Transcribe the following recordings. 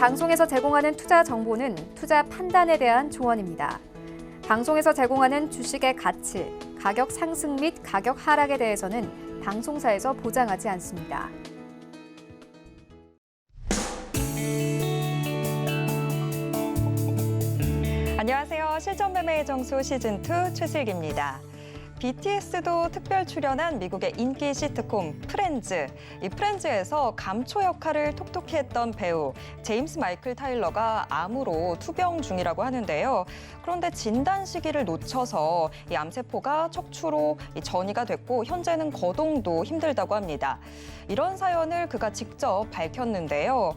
방송에서 제공하는 투자 정보는 투자 판단에 대한 조언입니다. 방송에서 제공하는 주식의 가치, 가격 상승 및 가격 하락에 대해서는 방송사에서 보장하지 않습니다. 안녕하세요. 실전매매의 정수 시즌2 최슬기입니다. BTS도 특별 출연한 미국의 인기 시트콤 프렌즈. 이 프렌즈에서 감초 역할을 톡톡히 했던 배우 제임스 마이클 타일러가 암으로 투병 중이라고 하는데요. 그런데 진단 시기를 놓쳐서 이 암세포가 척추로 전이가 됐고 현재는 거동도 힘들다고 합니다. 이런 사연을 그가 직접 밝혔는데요.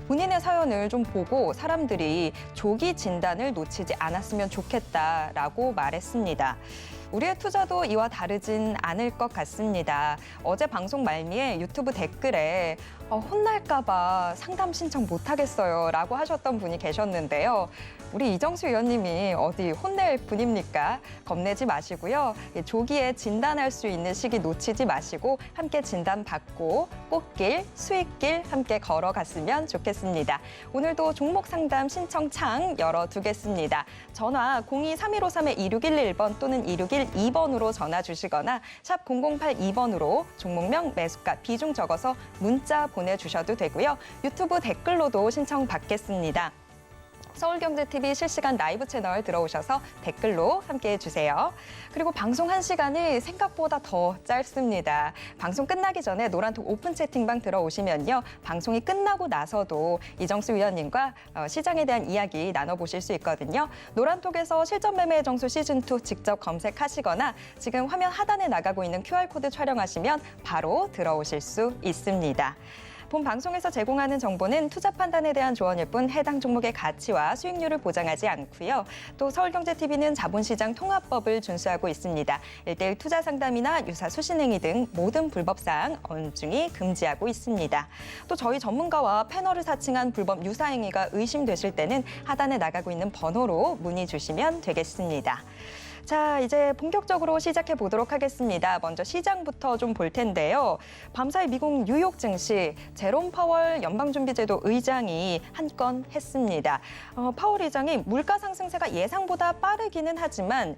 본인의 사연을 좀 보고 사람들이 조기 진단을 놓치지 않았으면 좋겠다라고 말했습니다. 우리의 투자도 이와 다르진 않을 것 같습니다. 어제 방송 말미에 유튜브 댓글에 혼날까 봐 상담 신청 못하겠어요 라고 하셨던 분이 계셨는데요. 우리 이정수 위원님이 어디 혼낼 분입니까? 겁내지 마시고요. 조기에 진단할 수 있는 시기 놓치지 마시고 함께 진단받고 꽃길, 수익길 함께 걸어갔으면 좋겠습니다. 오늘도 종목 상담 신청창 열어두겠습니다. 전화 02-3153-2611번 또는 2612번으로 전화 주시거나 샵 0082번으로 종목명, 매수가, 비중 적어서 문자 보내주셔도 되고요. 유튜브 댓글로도 신청 받겠습니다. 서울경제TV 실시간 라이브 채널 들어오셔서 댓글로 함께해 주세요. 그리고 방송 1시간이 생각보다 더 짧습니다. 방송 끝나기 전에 노란톡 오픈 채팅방 들어오시면요. 방송이 끝나고 나서도 이정수 위원님과 시장에 대한 이야기 나눠보실 수 있거든요. 노란톡에서 실전매매의 정수 시즌2 직접 검색하시거나 지금 화면 하단에 나가고 있는 QR코드 촬영하시면 바로 들어오실 수 있습니다. 본 방송에서 제공하는 정보는 투자 판단에 대한 조언일 뿐 해당 종목의 가치와 수익률을 보장하지 않고요. 또 서울경제TV는 자본시장 통합법을 준수하고 있습니다. 1:1 투자 상담이나 유사 수신행위 등 모든 불법사항 엄중히 금지하고 있습니다. 또 저희 전문가와 패널을 사칭한 불법 유사행위가 의심되실 때는 하단에 나가고 있는 번호로 문의 주시면 되겠습니다. 자, 이제 본격적으로 시작해 보도록 하겠습니다. 먼저 시장부터 좀 볼 텐데요. 밤사이 미국 뉴욕 증시 제롬 파월 연방준비제도 의장이 한 건 했습니다. 파월 의장이 물가 상승세가 예상보다 빠르기는 하지만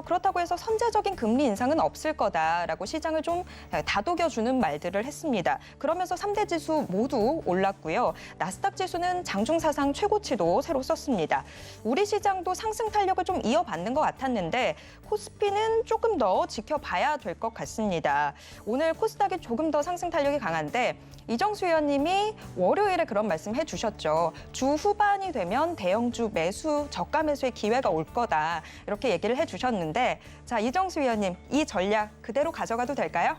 그렇다고 해서 선제적인 금리 인상은 없을 거다라고 시장을 좀 다독여주는 말들을 했습니다. 그러면서 3대 지수 모두 올랐고요. 나스닥 지수는 장중 사상 최고치도 새로 썼습니다. 우리 시장도 상승 탄력을 좀 이어받는 것 같았는데 코스피는 조금 더 지켜봐야 될 것 같습니다. 오늘 코스닥이 조금 더 상승 탄력이 강한데 이정수 위원님이 월요일에 그런 말씀 해주셨죠. 주 후반이 되면 대형주 매수, 저가 매수의 기회가 올 거다. 이렇게 얘기를 해주셨는데 자, 이정수 위원님 이 전략 그대로 가져가도 될까요?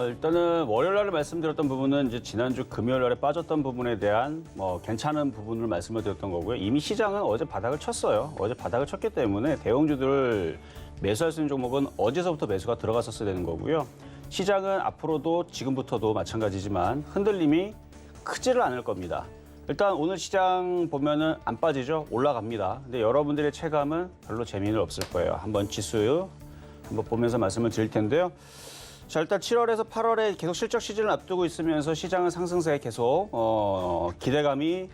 일단은 월요일 날에 말씀드렸던 부분은 이제 지난주 금요일 날에 빠졌던 부분에 대한 괜찮은 부분을 말씀을 드렸던 거고요. 이미 시장은 어제 바닥을 쳤어요. 어제 바닥을 쳤기 때문에 대형주들을 매수할 수 있는 종목은 어제서부터 매수가 들어갔었어야 되는 거고요. 시장은 앞으로도 지금부터도 마찬가지지만 흔들림이 크지를 않을 겁니다. 일단 오늘 시장 보면은 안 빠지죠? 올라갑니다. 근데 여러분들의 체감은 별로 재미는 없을 거예요. 한번 지수 한번 보면서 말씀을 드릴 텐데요. 자, 일단 7월에서 8월에 계속 실적 시즌을 앞두고 있으면서 시장은 상승세에 계속 기대감이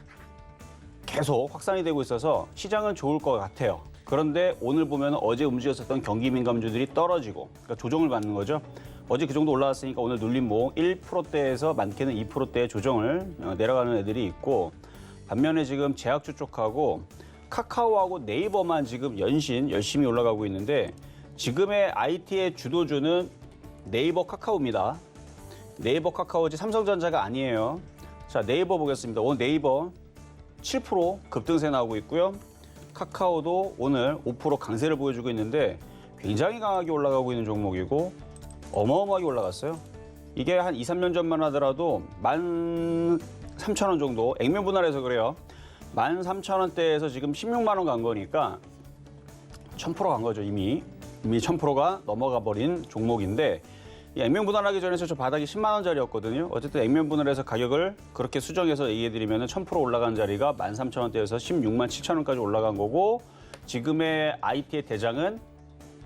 계속 확산이 되고 있어서 시장은 좋을 것 같아요. 그런데 오늘 보면 어제 움직였었던 경기 민감주들이 떨어지고 그러니까 조정을 받는 거죠. 어제 그 정도 올라왔으니까 오늘 눌림 모음 1%대에서 많게는 2%대의 조정을 내려가는 애들이 있고 반면에 지금 제약주 쪽하고 카카오하고 네이버만 지금 연신 열심히 올라가고 있는데 지금의 IT의 주도주는 네이버 카카오입니다. 네이버 카카오지 삼성전자가 아니에요. 자, 네이버 보겠습니다. 오늘 네이버 7% 급등세 나오고 있고요. 카카오도 오늘 5% 강세를 보여주고 있는데 굉장히 강하게 올라가고 있는 종목이고 어마어마하게 올라갔어요. 이게 한 2, 3년 전만 하더라도 13,000원 정도 액면 분할해서 그래요. 13,000원대에서 지금 16만 원 간 거니까 1000% 간 거죠. 이미 1000%가 넘어가 버린 종목인데 이 액면 분할하기 전에 저 바닥이 10만 원짜리였거든요. 어쨌든 액면 분할해서 가격을 그렇게 수정해서 얘기해드리면 1000% 올라간 자리가 13,000원대에서 16만 7천원까지 올라간 거고 지금의 IT의 대장은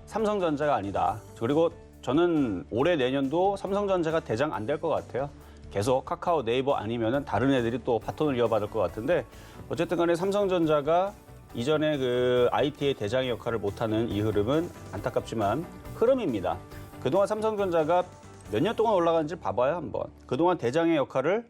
삼성전자가 아니다. 그리고 저는 올해 내년도 삼성전자가 대장 안 될 것 같아요. 계속 카카오, 네이버 아니면은 다른 애들이 또 바톤을 이어받을 것 같은데 어쨌든 간에 삼성전자가 이전에 그 IT의 대장의 역할을 못하는 이 흐름은 안타깝지만 흐름입니다. 그동안 삼성전자가 몇 년 동안 올라간지 봐봐요, 한번. 그동안 대장의 역할을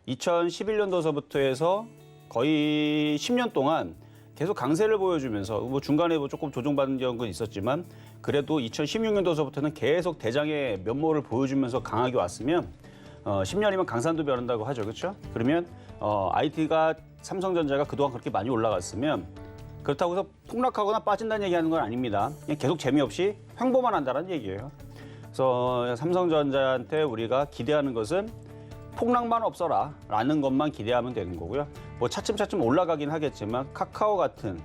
2011년도서부터 해서 거의 10년 동안 계속 강세를 보여주면서 뭐 중간에 뭐 조금 조정받은 적은 있었지만 그래도 2016년도서부터는 계속 대장의 면모를 보여주면서 강하게 왔으면 10년이면 강산도 변한다고 하죠, 그렇죠? 그러면 IT가 삼성전자가 그동안 그렇게 많이 올라갔으면 그렇다고 해서 폭락하거나 빠진다는 얘기하는 건 아닙니다. 그냥 계속 재미없이 횡보만 한다는 얘기예요. 그래서 삼성전자한테 우리가 기대하는 것은 폭락만 없어라 라는 것만 기대하면 되는 거고요. 뭐 차츰차츰 올라가긴 하겠지만 카카오 같은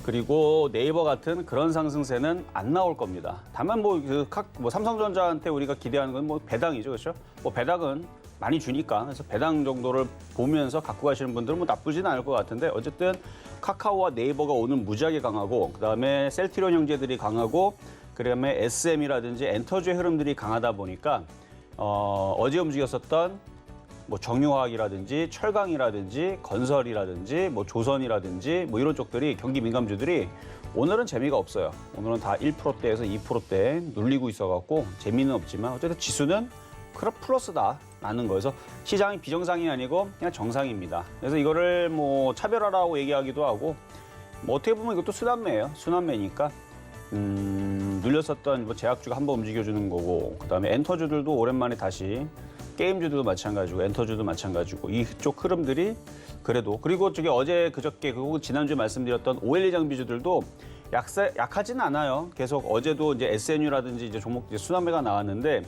그리고 네이버 같은 그런 상승세는 안 나올 겁니다. 다만 뭐 삼성전자한테 우리가 기대하는 건 뭐 배당이죠, 그렇죠? 뭐 배당은 많이 주니까 그래서 배당 정도를 보면서 갖고 가시는 분들은 뭐 나쁘지는 않을 것 같은데 어쨌든 카카오와 네이버가 오늘 무지하게 강하고 그다음에 셀트리온 형제들이 강하고 그다음에 SM이라든지 엔터주의 흐름들이 강하다 보니까 어제 움직였었던 뭐 정유화학이라든지 철강이라든지 건설이라든지 뭐 조선이라든지 뭐 이런 쪽들이 경기 민감주들이 오늘은 재미가 없어요. 오늘은 다 1%대에서 2%대 눌리고 있어갖고 재미는 없지만 어쨌든 지수는 플러스다라는 거여서 시장이 비정상이 아니고 그냥 정상입니다. 그래서 이거를 뭐 차별화라고 얘기하기도 하고 뭐 어떻게 보면 이것도 순환매예요. 순환매니까 눌렸었던 뭐 제약주가 한번 움직여주는 거고 그다음에 엔터주들도 오랜만에 다시 게임주들도 마찬가지고 엔터주도 마찬가지고 이쪽 흐름들이 그래도 그리고 저기 어제 그저께 그리고 지난주에 말씀드렸던 OLED 장비주들도 약하진 않아요. 계속 어제도 이제 SNU라든지 이제 종목 이제 순환매가 나왔는데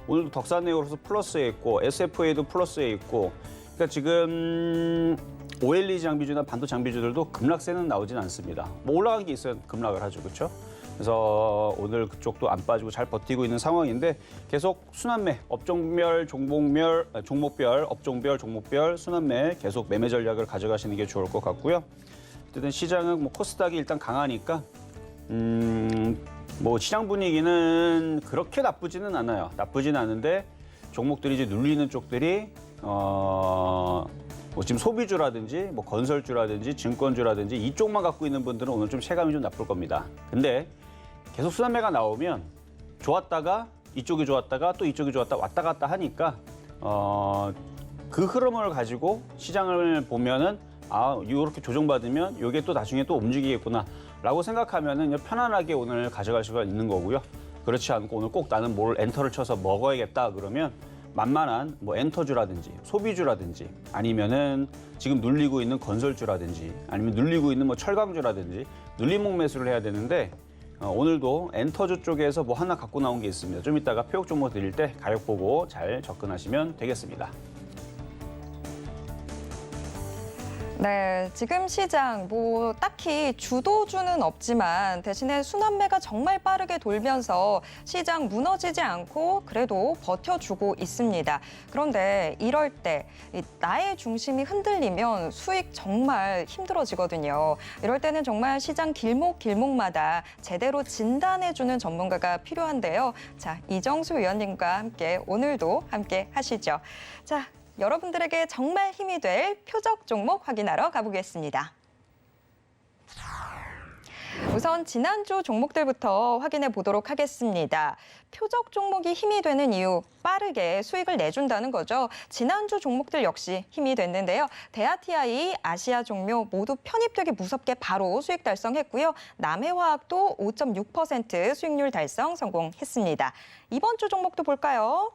오늘도 덕산네오로서 플러스에 있고 SFA도 플러스에 있고 그러니까 지금 OLED 장비주나 반도 장비주들도 급락세는 나오진 않습니다. 뭐 올라간 게 있어야 급락을 하죠, 그렇죠? 그래서 오늘 그쪽도 안 빠지고 잘 버티고 있는 상황인데 계속 순환매, 업종별, 종목별, 업종별, 종목별 순환매 계속 매매 전략을 가져가시는 게 좋을 것 같고요. 어쨌든 시장은 뭐 코스닥이 일단 강하니까 뭐 시장 분위기는 그렇게 나쁘지는 않아요. 나쁘진 않은데 종목들이 이제 눌리는 쪽들이 뭐 지금 소비주라든지 뭐 건설주라든지 증권주라든지 이쪽만 갖고 있는 분들은 오늘 좀 체감이 좀 나쁠 겁니다. 근데 계속 순환매가 나오면 좋았다가 이쪽이 좋았다가 또 이쪽이 좋았다 왔다 갔다 하니까 그 흐름을 가지고 시장을 보면은 이렇게 조정받으면 이게 또 나중에 또 움직이겠구나라고 생각하면은 편안하게 오늘 가져갈 수가 있는 거고요. 그렇지 않고 오늘 꼭 나는 뭘 엔터를 쳐서 먹어야겠다 그러면 만만한 뭐 엔터주라든지 소비주라든지 아니면은 지금 눌리고 있는 건설주라든지 아니면 눌리고 있는 뭐 철강주라든지 눌림목 매수를 해야 되는데 오늘도 엔터주 쪽에서 뭐 하나 갖고 나온 게 있습니다. 좀 이따가 표적 종목 드릴 때 가격 보고 잘 접근하시면 되겠습니다. 네, 지금 시장 뭐 딱히 주도주는 없지만 대신에 순환매가 정말 빠르게 돌면서 시장 무너지지 않고 그래도 버텨주고 있습니다. 그런데 이럴 때 나의 중심이 흔들리면 수익 정말 힘들어지거든요. 이럴 때는 정말 시장 길목마다 제대로 진단해주는 전문가가 필요한데요. 자, 이정수 위원님과 함께 오늘도 함께 하시죠. 자. 여러분들에게 정말 힘이 될 표적 종목 확인하러 가보겠습니다. 우선 지난주 종목들부터 확인해 보도록 하겠습니다. 표적 종목이 힘이 되는 이유, 빠르게 수익을 내준다는 거죠. 지난주 종목들 역시 힘이 됐는데요. 대아TI, 아시아종묘 모두 편입되기 무섭게 바로 수익 달성했고요. 남해화학도 5.6% 수익률 달성 성공했습니다. 이번 주 종목도 볼까요?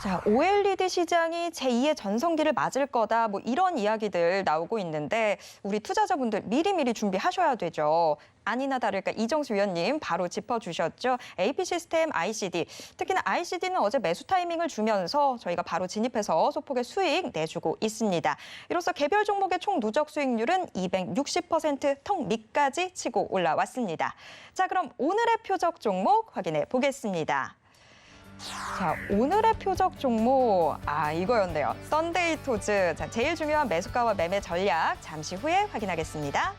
자, OLED 시장이 제2의 전성기를 맞을 거다, 뭐 이런 이야기들 나오고 있는데 우리 투자자분들 미리미리 준비하셔야 되죠. 아니나 다를까 이정수 위원님 바로 짚어주셨죠. AP시스템 ICD, 특히나 ICD는 어제 매수 타이밍을 주면서 저희가 바로 진입해서 소폭의 수익 내주고 있습니다. 이로써 개별 종목의 총 누적 수익률은 260% 턱 밑까지 치고 올라왔습니다. 자, 그럼 오늘의 표적 종목 확인해 보겠습니다. 자, 오늘의 표적 종목, 이거였네요. 썬데이토즈. 자, 제일 중요한 매수가와 매매 전략 잠시 후에 확인하겠습니다.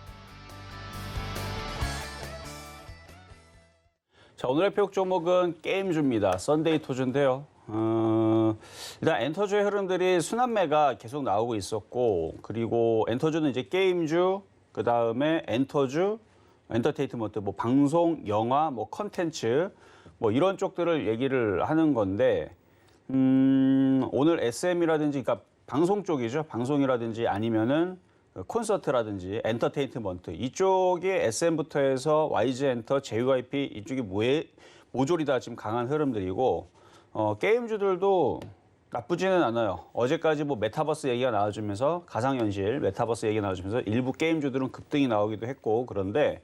자, 오늘의 표적 종목은 게임주입니다. 썬데이토즈인데요. 일단 엔터주의 흐름들이 순환매가 계속 나오고 있었고, 그리고 엔터주는 이제 게임주, 그 다음에 엔터주, 엔터테인먼트, 뭐 방송, 영화, 뭐 컨텐츠, 뭐 이런 쪽들을 얘기를 하는 건데, 오늘 SM이라든지, 그러니까 방송 쪽이죠. 방송이라든지 아니면은 콘서트라든지 엔터테인먼트 이쪽이 SM부터 해서 YG엔터, JYP 이쪽이 모조리 다 지금 강한 흐름들이고, 게임주들도 나쁘지는 않아요. 어제까지 뭐 메타버스 얘기가 나와주면서 가상현실 메타버스 얘기가 나와주면서 일부 게임주들은 급등이 나오기도 했고, 그런데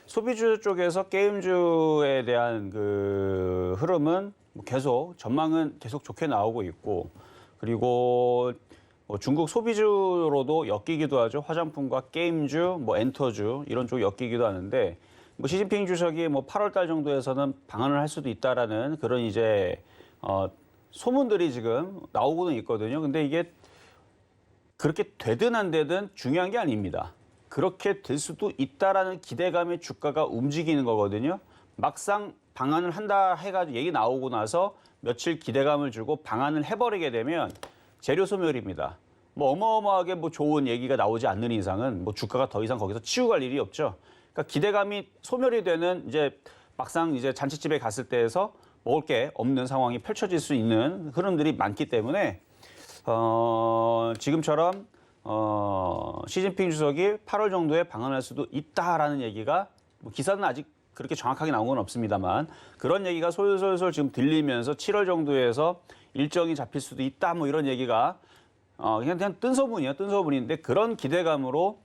소비주 쪽에서 게임주에 대한 그 흐름은 계속 전망은 계속 좋게 나오고 있고, 그리고 뭐 중국 소비주로도 엮이기도 하죠. 화장품과 게임주, 뭐 엔터주 이런 쪽 엮이기도 하는데, 뭐 시진핑 주석이 뭐 8월 달 정도에서는 방한을 할 수도 있다라는 그런 이제 소문들이 지금 나오고는 있거든요. 근데 이게 그렇게 되든 안 되든 중요한 게 아닙니다. 그렇게 될 수도 있다라는 기대감에 주가가 움직이는 거거든요. 막상 방한을 한다 해가지고 얘기 나오고 나서 며칠 기대감을 주고 방한을 해버리게 되면 재료 소멸입니다. 뭐 어마어마하게 뭐 좋은 얘기가 나오지 않는 이상은 뭐 주가가 더 이상 거기서 치고 갈 일이 없죠. 그러니까 기대감이 소멸이 되는 이제 막상 이제 잔치집에 갔을 때에서 먹을 게 없는 상황이 펼쳐질 수 있는 흐름들이 많기 때문에 지금처럼 시진핑 주석이 8월 정도에 방한할 수도 있다라는 얘기가 뭐 기사는 아직 그렇게 정확하게 나온 건 없습니다만 그런 얘기가 솔솔솔 지금 들리면서 7월 정도에서 일정이 잡힐 수도 있다 뭐 이런 얘기가 그냥 뜬 소문이에요. 뜬 소문인데 그런 기대감으로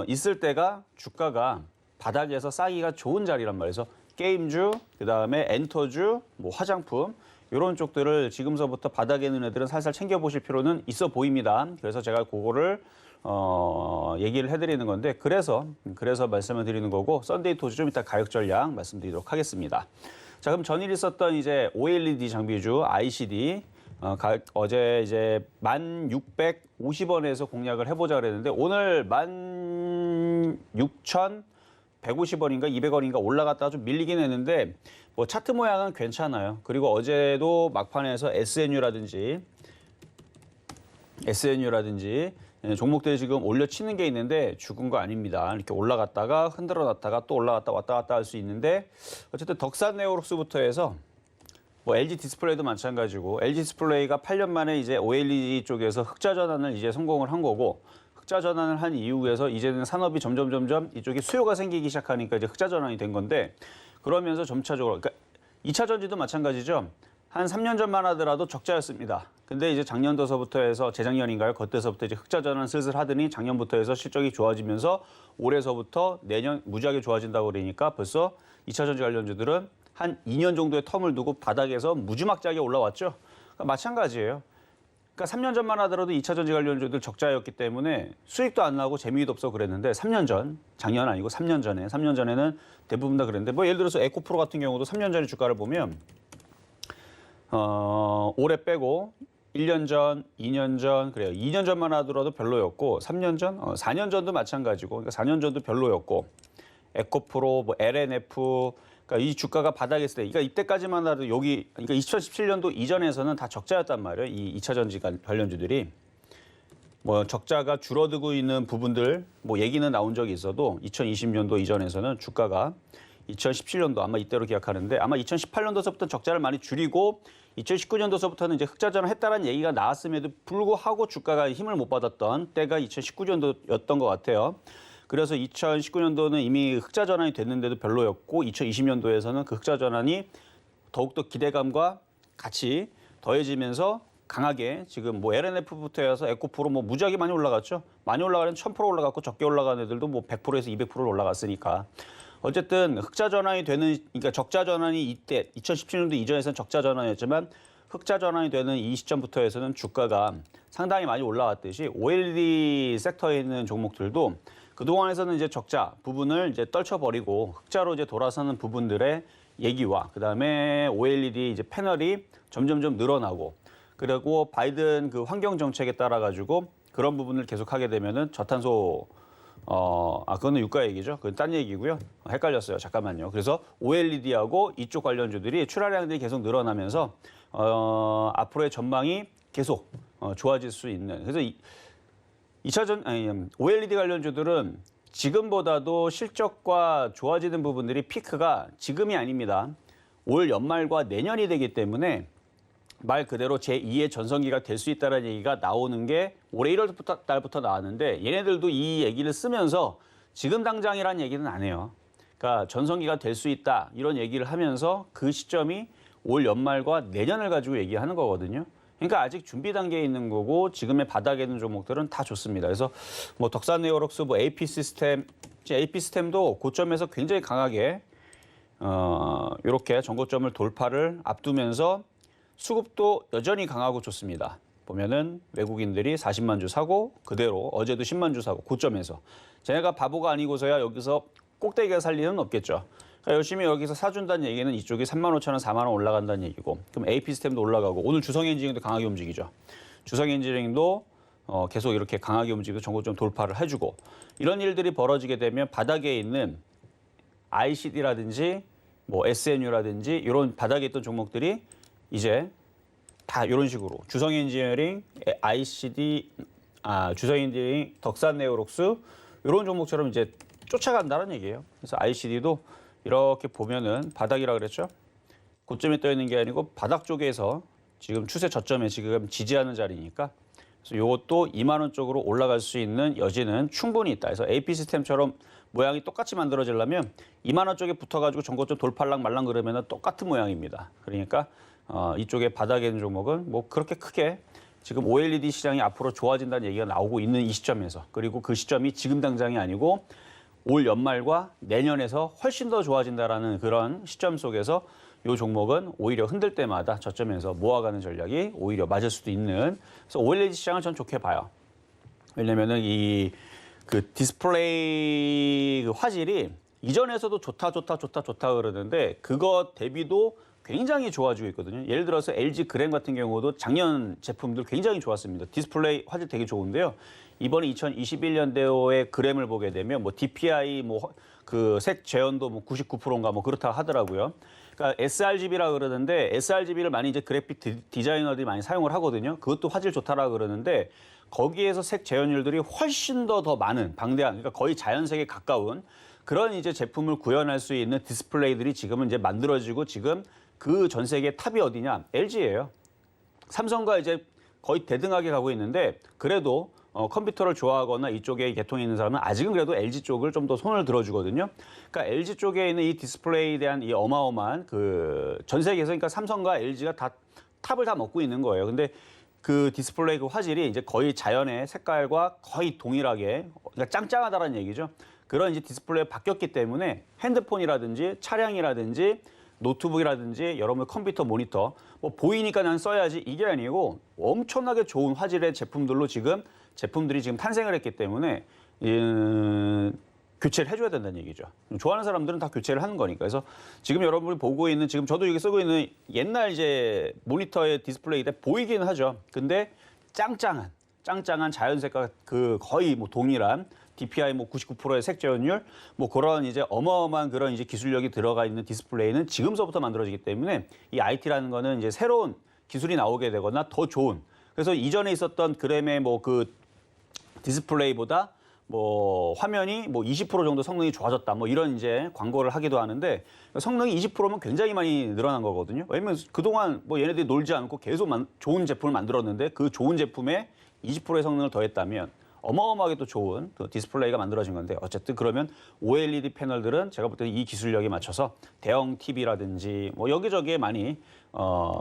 있을 때가 주가가 바닥에서 싸기가 좋은 자리란 말이에요. 게임주, 그다음에 엔터주, 뭐 화장품 이런 쪽들을 지금서부터 바닥에 있는 애들은 살살 챙겨보실 필요는 있어 보입니다. 그래서 제가 그거를 얘기를 해드리는 건데 그래서 말씀을 드리는 거고 썬데이 토즈 좀 이따 가격 전략 말씀드리도록 하겠습니다. 자 그럼 전일 있었던 이제 OLED 장비주 ICD 어제 이제 1,650원에서 공략을 해보자 그랬는데 오늘 16,150원인가 200원인가 올라갔다가 좀 밀리긴 했는데 뭐 차트 모양은 괜찮아요. 그리고 어제도 막판에서 SNU라든지 종목들이 지금 올려치는 게 있는데 죽은 거 아닙니다. 이렇게 올라갔다가 흔들어 놨다가 또 올라갔다 왔다 갔다 할 수 있는데 어쨌든 덕산 네오록스부터 해서 뭐 LG 디스플레이도 마찬가지고 LG 디스플레이가 8년 만에 이제 OLED 쪽에서 흑자 전환을 이제 성공을 한 거고 흑자 전환을 한 이후에서 이제는 산업이 점점 이쪽에 수요가 생기기 시작하니까 이제 흑자 전환이 된 건데 그러면서 점차적으로 그러니까 2차 전지도 마찬가지죠. 한 3년 전만 하더라도 적자였습니다. 근데 이제 작년도서부터 해서 재작년인가요? 그때서부터 이제 흑자 전환 슬슬 하더니 작년부터 해서 실적이 좋아지면서 올해서부터 내년 무지하게 좋아진다고 그러니까 벌써 2차 전지 관련주들은 한 2년 정도의 텀을 두고 바닥에서 무지막지하게 올라왔죠. 그러니까 마찬가지예요. 그러니까 3년 전만 하더라도 2차 전지 관련주들 적자였기 때문에 수익도 안 나고 재미도 없어 그랬는데 3년 전, 작년 아니고 3년 전에는 대부분 다 그랬는데 뭐 예를 들어서 에코프로 같은 경우도 3년 전의 주가를 보면 올해 빼고 1년 전, 2년 전 그래요. 2년 전만 하더라도 별로였고 3년 전, 4년 전도 마찬가지고 그러니까 4년 전도 별로였고 에코프로, 뭐 LNF 그러니까 이 주가가 바닥에 있을 때, 그러니까 이때까지만 하도 여기, 그러니까 2017년도 이전에서는 다 적자였단 말이에요. 이 2차 전지 관련주들이. 뭐 적자가 줄어들고 있는 부분들, 뭐 얘기는 나온 적이 있어도 2020년도 이전에서는 주가가 2017년도 아마 이때로 기억하는데 아마 2018년도서부터 적자를 많이 줄이고 2019년도서부터는 이제 흑자 전환했다라는 얘기가 나왔음에도 불구하고 주가가 힘을 못 받았던 때가 2019년도였던 것 같아요. 그래서 2019년도는 이미 흑자 전환이 됐는데도 별로였고 2020년도에서는 그 흑자 전환이 더욱더 기대감과 같이 더해지면서 강하게 지금 뭐 LNF부터 해서 에코프로 뭐 무지하게 많이 올라갔죠. 많이 올라가는 1000% 올라갔고 적게 올라가는 애들도 뭐 100%에서 200% 올라갔으니까. 어쨌든 흑자 전환이 되는 그러니까 적자 전환이 이때 2017년도 이전에서는 적자 전환이었지만 흑자 전환이 되는 이 시점부터 해서는 주가가 상당히 많이 올라왔듯이 OLED 섹터에 있는 종목들도 그동안에서는 이제 적자 부분을 이제 떨쳐버리고 흑자로 이제 돌아서는 부분들의 얘기와 그다음에 OLED 이제 패널이 점점점 늘어나고 그리고 바이든 그 환경 정책에 따라 가지고 그런 부분을 계속하게 되면은 저탄소 그거는 유가 얘기죠. 그건 딴 얘기고요. 헷갈렸어요. 잠깐만요. 그래서 OLED하고 이쪽 관련주들이 출하량들이 계속 늘어나면서 앞으로의 전망이 계속 좋아질 수 있는. 그래서 2차전 OLED 관련주들은 지금보다도 실적과 좋아지는 부분들이 피크가 지금이 아닙니다. 올 연말과 내년이 되기 때문에 말 그대로 제2의 전성기가 될 수 있다는 얘기가 나오는 게 올해 1월 달부터 나왔는데 얘네들도 이 얘기를 쓰면서 지금 당장이라는 얘기는 안 해요. 그러니까 전성기가 될 수 있다 이런 얘기를 하면서 그 시점이 올 연말과 내년을 가지고 얘기하는 거거든요. 그러니까 아직 준비 단계에 있는 거고 지금의 바닥에 있는 종목들은 다 좋습니다. 그래서 뭐 덕산 네오록스, 뭐 AP 시스템도 고점에서 굉장히 강하게 이렇게 전고점을 돌파를 앞두면서 수급도 여전히 강하고 좋습니다. 보면은 외국인들이 40만 주 사고 그대로 어제도 10만 주 사고 고점에서 쟤네가 바보가 아니고서야 여기서 꼭대기가 살 리는 없겠죠. 그러니까 열심히 여기서 사준다는 얘기는 이쪽이 35,000원, 4만 원 올라간다는 얘기고 그럼 AP 시스템도 올라가고 오늘 주성엔지니어링도 강하게 움직이죠. 주성엔지니어링도 계속 이렇게 강하게 움직이고 전고점 돌파를 해주고 이런 일들이 벌어지게 되면 바닥에 있는 ICD라든지 뭐 SNU라든지 이런 바닥에 있던 종목들이 이제 다 이런 식으로 주성엔지니어링, ICD, 주성엔지니어링, 덕산네오록스 이런 종목처럼 이제 쫓아간다는 얘기예요. 그래서 ICD도 이렇게 보면은 바닥이라 그랬죠. 고점에 떠 있는 게 아니고 바닥 쪽에서 지금 추세 저점에 지금 지지하는 자리니까 그래서 이것도 2만 원 쪽으로 올라갈 수 있는 여지는 충분히 있다. 그래서 AP 시스템처럼 모양이 똑같이 만들어지려면 2만 원 쪽에 붙어가지고 전고점 돌팔랑 말랑 그러면 똑같은 모양입니다. 그러니까 이쪽에 바닥에 있는 종목은 뭐 그렇게 크게 지금 OLED 시장이 앞으로 좋아진다는 얘기가 나오고 있는 이 시점에서 그리고 그 시점이 지금 당장이 아니고 올 연말과 내년에서 훨씬 더 좋아진다라는 그런 시점 속에서 이 종목은 오히려 흔들 때마다 저점에서 모아가는 전략이 오히려 맞을 수도 있는 그래서 OLED 시장을 전 좋게 봐요. 왜냐면은 이 그 디스플레이 그 화질이 이전에서도 좋다 그러는데 그것 대비도 굉장히 좋아지고 있거든요. 예를 들어서 LG 그램 같은 경우도 작년 제품들 굉장히 좋았습니다. 디스플레이 화질 되게 좋은데요. 이번에 2021년도에 그램을 보게 되면 뭐 DPI 뭐 그 색 재현도 뭐 99%인가 뭐 그렇다 하더라고요. 그러니까 sRGB라 그러는데 sRGB를 많이 이제 그래픽 디자이너들이 많이 사용을 하거든요. 그것도 화질 좋다라 그러는데 거기에서 색 재현율들이 훨씬 더 많은 방대한 그러니까 거의 자연색에 가까운 그런 이제 제품을 구현할 수 있는 디스플레이들이 지금은 이제 만들어지고 지금 그 전 세계 탑이 어디냐? LG예요. 삼성과 이제 거의 대등하게 가고 있는데 그래도 컴퓨터를 좋아하거나 이쪽에 계통이 있는 사람은 아직은 그래도 LG 쪽을 좀 더 손을 들어주거든요. 그러니까 LG 쪽에 있는 이 디스플레이에 대한 이 어마어마한 그 전 세계에서 그러니까 삼성과 LG가 다 탑을 다 먹고 있는 거예요. 근데 그 디스플레이 그 화질이 이제 거의 자연의 색깔과 거의 동일하게 그러니까 짱짱하다라는 얘기죠. 그런 이제 디스플레이가 바뀌었기 때문에 핸드폰이라든지 차량이라든지 노트북이라든지 여러분 컴퓨터 모니터 뭐 보이니까 난 써야지 이게 아니고 엄청나게 좋은 화질의 제품들로 지금 제품들이 지금 탄생을 했기 때문에 교체를 해줘야 된다는 얘기죠. 좋아하는 사람들은 다 교체를 하는 거니까. 그래서 지금 여러분이 보고 있는 지금 저도 여기 쓰고 있는 옛날 이제 모니터의 디스플레이인데 보이긴 하죠. 근데 짱짱한 자연색과 그 거의 뭐 동일한 DPI 뭐 99%의 색 재현율 뭐 그런 이제 어마어마한 그런 이제 기술력이 들어가 있는 디스플레이는 지금서부터 만들어지기 때문에 이 IT라는 거는 이제 새로운 기술이 나오게 되거나 더 좋은 그래서 이전에 있었던 그램의 뭐 그 디스플레이보다 뭐 화면이 뭐 20% 정도 성능이 좋아졌다 뭐 이런 이제 광고를 하기도 하는데 성능이 20%면 굉장히 많이 늘어난 거거든요. 왜냐면 그동안 뭐 얘네들이 놀지 않고 계속 좋은 제품을 만들었는데 그 좋은 제품에 20%의 성능을 더했다면 어마어마하게 또 좋은 또 디스플레이가 만들어진 건데 어쨌든 그러면 OLED 패널들은 제가 볼 때는 이 기술력에 맞춰서 대형 TV라든지 뭐 여기저기에 많이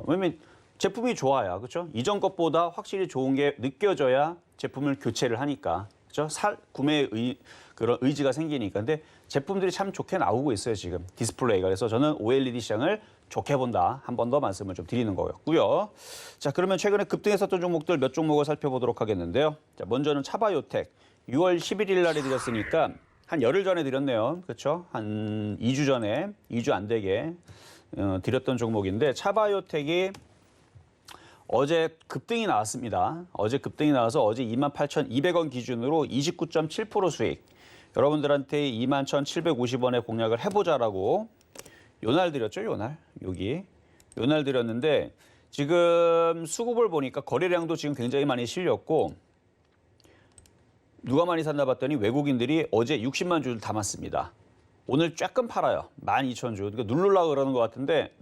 왜냐면 제품이 좋아야 그렇죠? 이전 것보다 확실히 좋은 게 느껴져야 제품을 교체를 하니까 그렇죠? 구매의 그런 의지가 생기니까 근데 제품들이 참 좋게 나오고 있어요 지금 디스플레이가 그래서 저는 OLED 시장을 좋게 본다 한 번 더 말씀을 좀 드리는 거였고요. 자 그러면 최근에 급등했었던 종목들 몇 종목을 살펴보도록 하겠는데요. 자 먼저는 차바이오텍 6월 11일 날에 드렸으니까 한 열흘 전에 드렸네요. 그렇죠? 한 2주 전에 2주 안 되게 드렸던 종목인데 차바이오텍이 어제 급등이 나왔습니다. 어제 급등이 나와서 어제 28,200원 기준으로 29.7% 수익. 여러분들한테 21,750원에 공략을 해보자라고 요날 드렸죠, 요날. 여기. 요날 드렸는데 지금 수급을 보니까 거래량도 지금 굉장히 많이 실렸고 누가 많이 샀나 봤더니 외국인들이 어제 60만 주를 담았습니다. 오늘 조금 팔아요. 12,000주. 그러니까 누르려고 그러는 것 같은데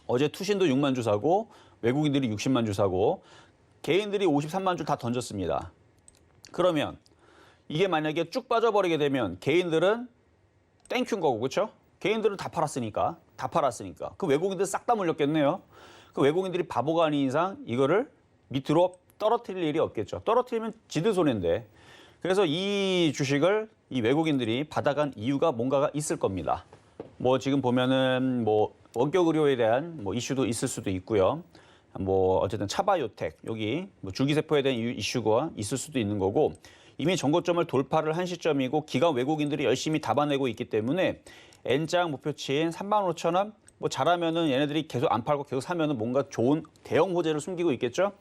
어제 투신도 6만 주 사고 외국인들이 60만 주 사고 개인들이 53만 주 다 던졌습니다. 그러면 이게 만약에 쭉 빠져버리게 되면 개인들은 땡큐인 거고 그렇죠? 개인들은 다 팔았으니까. 그 외국인들 싹 다 물렸겠네요. 그 외국인들이 바보가 아닌 이상 이거를 밑으로 떨어뜨릴 일이 없겠죠. 떨어뜨리면 지들 손해인데. 그래서 이 주식을 이 외국인들이 받아간 이유가 뭔가가 있을 겁니다. 뭐 지금 보면은 뭐 원격 의료에 대한 뭐 이슈도 있을 수도 있고요. 뭐 어쨌든 차바이오텍 여기 뭐 줄기세포에 대한 이슈가 있을 수도 있는 거고 이미 전고점을 돌파를 한 시점이고 기관 외국인들이 열심히 담아내고 있기 때문에 N장 목표치인 35,000원 뭐 잘하면은 얘네들이 계속 안 팔고 계속 사면은 뭔가 좋은 대형 호재를 숨기고 있겠죠.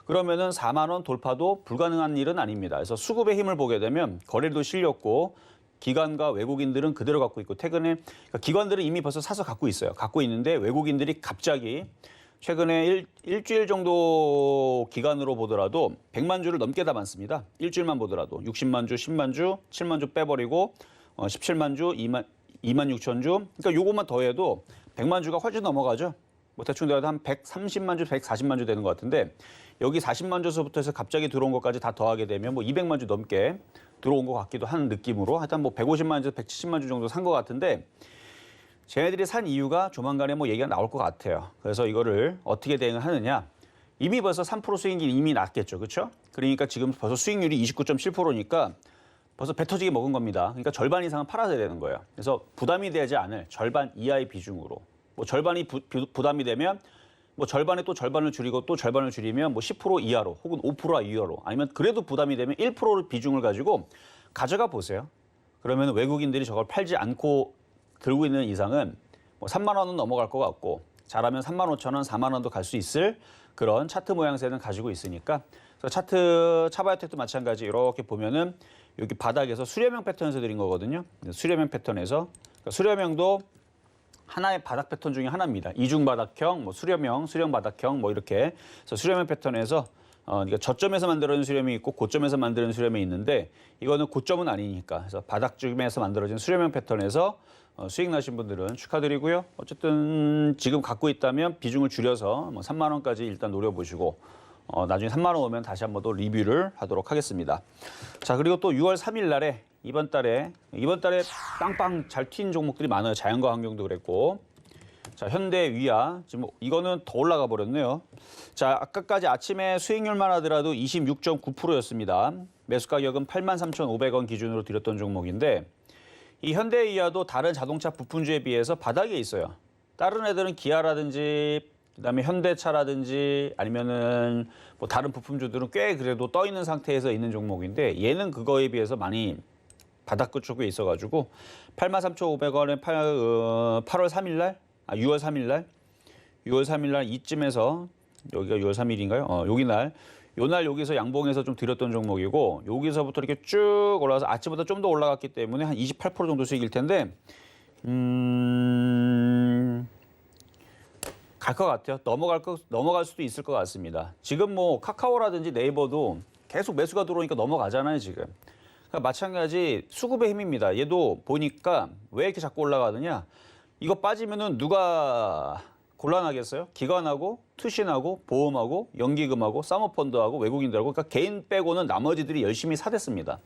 그러면은 4만 원 돌파도 불가능한 일은 아닙니다. 그래서 수급의 힘을 보게 되면 거래도 실렸고 기관과 외국인들은 그대로 갖고 있고 최근에 그러니까 기관들은 이미 벌써 사서 갖고 있어요. 갖고 있는데 외국인들이 갑자기 최근에 일주일 정도 기간으로 보더라도 100만 주를 넘게 담았습니다. 일주일만 보더라도 60만 주, 10만 주, 7만 주 빼버리고 17만 주, 2만 6천 주. 그러니까 요것만 더해도 100만 주가 훨씬 넘어가죠. 뭐 대충 내가 한 130만 주, 140만 주 되는 것 같은데 여기 40만 주서부터 해서 갑자기 들어온 것까지 다 더하게 되면 뭐 200만 주 넘게 들어온 것 같기도 하는 느낌으로 하여튼 뭐 150만 주, 170만 주 정도 산 것 같은데 쟤네들이 산 이유가 조만간에 뭐 얘기가 나올 것 같아요. 그래서 이거를 어떻게 대응을 하느냐. 이미 벌써 3% 수익률이 이미 났겠죠. 그렇죠? 그러니까 지금 벌써 수익률이 29.7%니까 벌써 배 터지게 먹은 겁니다. 그러니까 절반 이상은 팔아야 되는 거예요. 그래서 부담이 되지 않을 절반 이하의 비중으로. 뭐 절반이 부담이 되면 뭐 절반에 또 절반을 줄이고 또 절반을 줄이면 뭐 10% 이하로 혹은 5% 이하로 아니면 그래도 부담이 되면 1% 비중을 가지고 가져가 보세요. 그러면 외국인들이 저걸 팔지 않고 들고 있는 이상은 뭐 3만 원은 넘어갈 것 같고 잘하면 3만 5천 원, 4만 원도 갈 수 있을 그런 차트 모양새는 가지고 있으니까 그래서 차트 차바이오텍도 마찬가지 이렇게 보면은 여기 바닥에서 수렴형 패턴에서 드린 거거든요. 수렴형 패턴에서 그러니까 수렴형도 하나의 바닥 패턴 중에 하나입니다. 이중 바닥형, 뭐 수렴형, 수렴 바닥형 뭐 이렇게 그래서 수렴형 패턴에서 그러니까 저점에서 만들어진 수렴이 있고 고점에서 만드는 수렴이 있는데 이거는 고점은 아니니까 그래서 바닥쯤에서 만들어진 수렴형 패턴에서 수익 나신 분들은 축하드리고요. 어쨌든 지금 갖고 있다면 비중을 줄여서 뭐 3만 원까지 일단 노려보시고 나중에 3만 원 오면 다시 한번 더 리뷰를 하도록 하겠습니다. 자 그리고 또 6월 3일 날에 이번 달에 빵빵 잘 튄 종목들이 많아요. 자연과 환경도 그랬고 자 현대 위아 지금 이거는 더 올라가 버렸네요. 자 아까까지 아침에 수익률만 하더라도 26.9%였습니다. 매수 가격은 83,500원 기준으로 드렸던 종목인데 이 현대위아도 다른 자동차 부품주에 비해서 바닥에 있어요. 다른 애들은 기아라든지 그다음에 현대차라든지 아니면은 뭐 다른 부품주들은 꽤 그래도 떠 있는 상태에서 있는 종목인데 얘는 그거에 비해서 많이 바닥 쪽에 있어가지고 83,500원에 8월 3일 날, 6월 3일 날, 6월 3일 날 이쯤에서 여기가 6월 3일인가요? 여기 날. 요 날 여기서 양봉에서 좀 드렸던 종목이고 여기서부터 이렇게 쭉 올라가서 아침보다 좀 더 올라갔기 때문에 한 28% 정도 수익일 텐데 갈 것 같아요. 넘어갈 수도 있을 것 같습니다. 지금 뭐 카카오라든지 네이버도 계속 매수가 들어오니까 넘어가잖아요, 지금. 그러니까 마찬가지 수급의 힘입니다. 얘도 보니까 왜 이렇게 자꾸 올라가느냐? 이거 빠지면은 누가 곤란하겠어요? 기관하고 투신하고 보험하고 연기금하고 사모펀드하고 외국인들하고 그러니까 개인 빼고는 나머지들이 열심히 사댔습니다.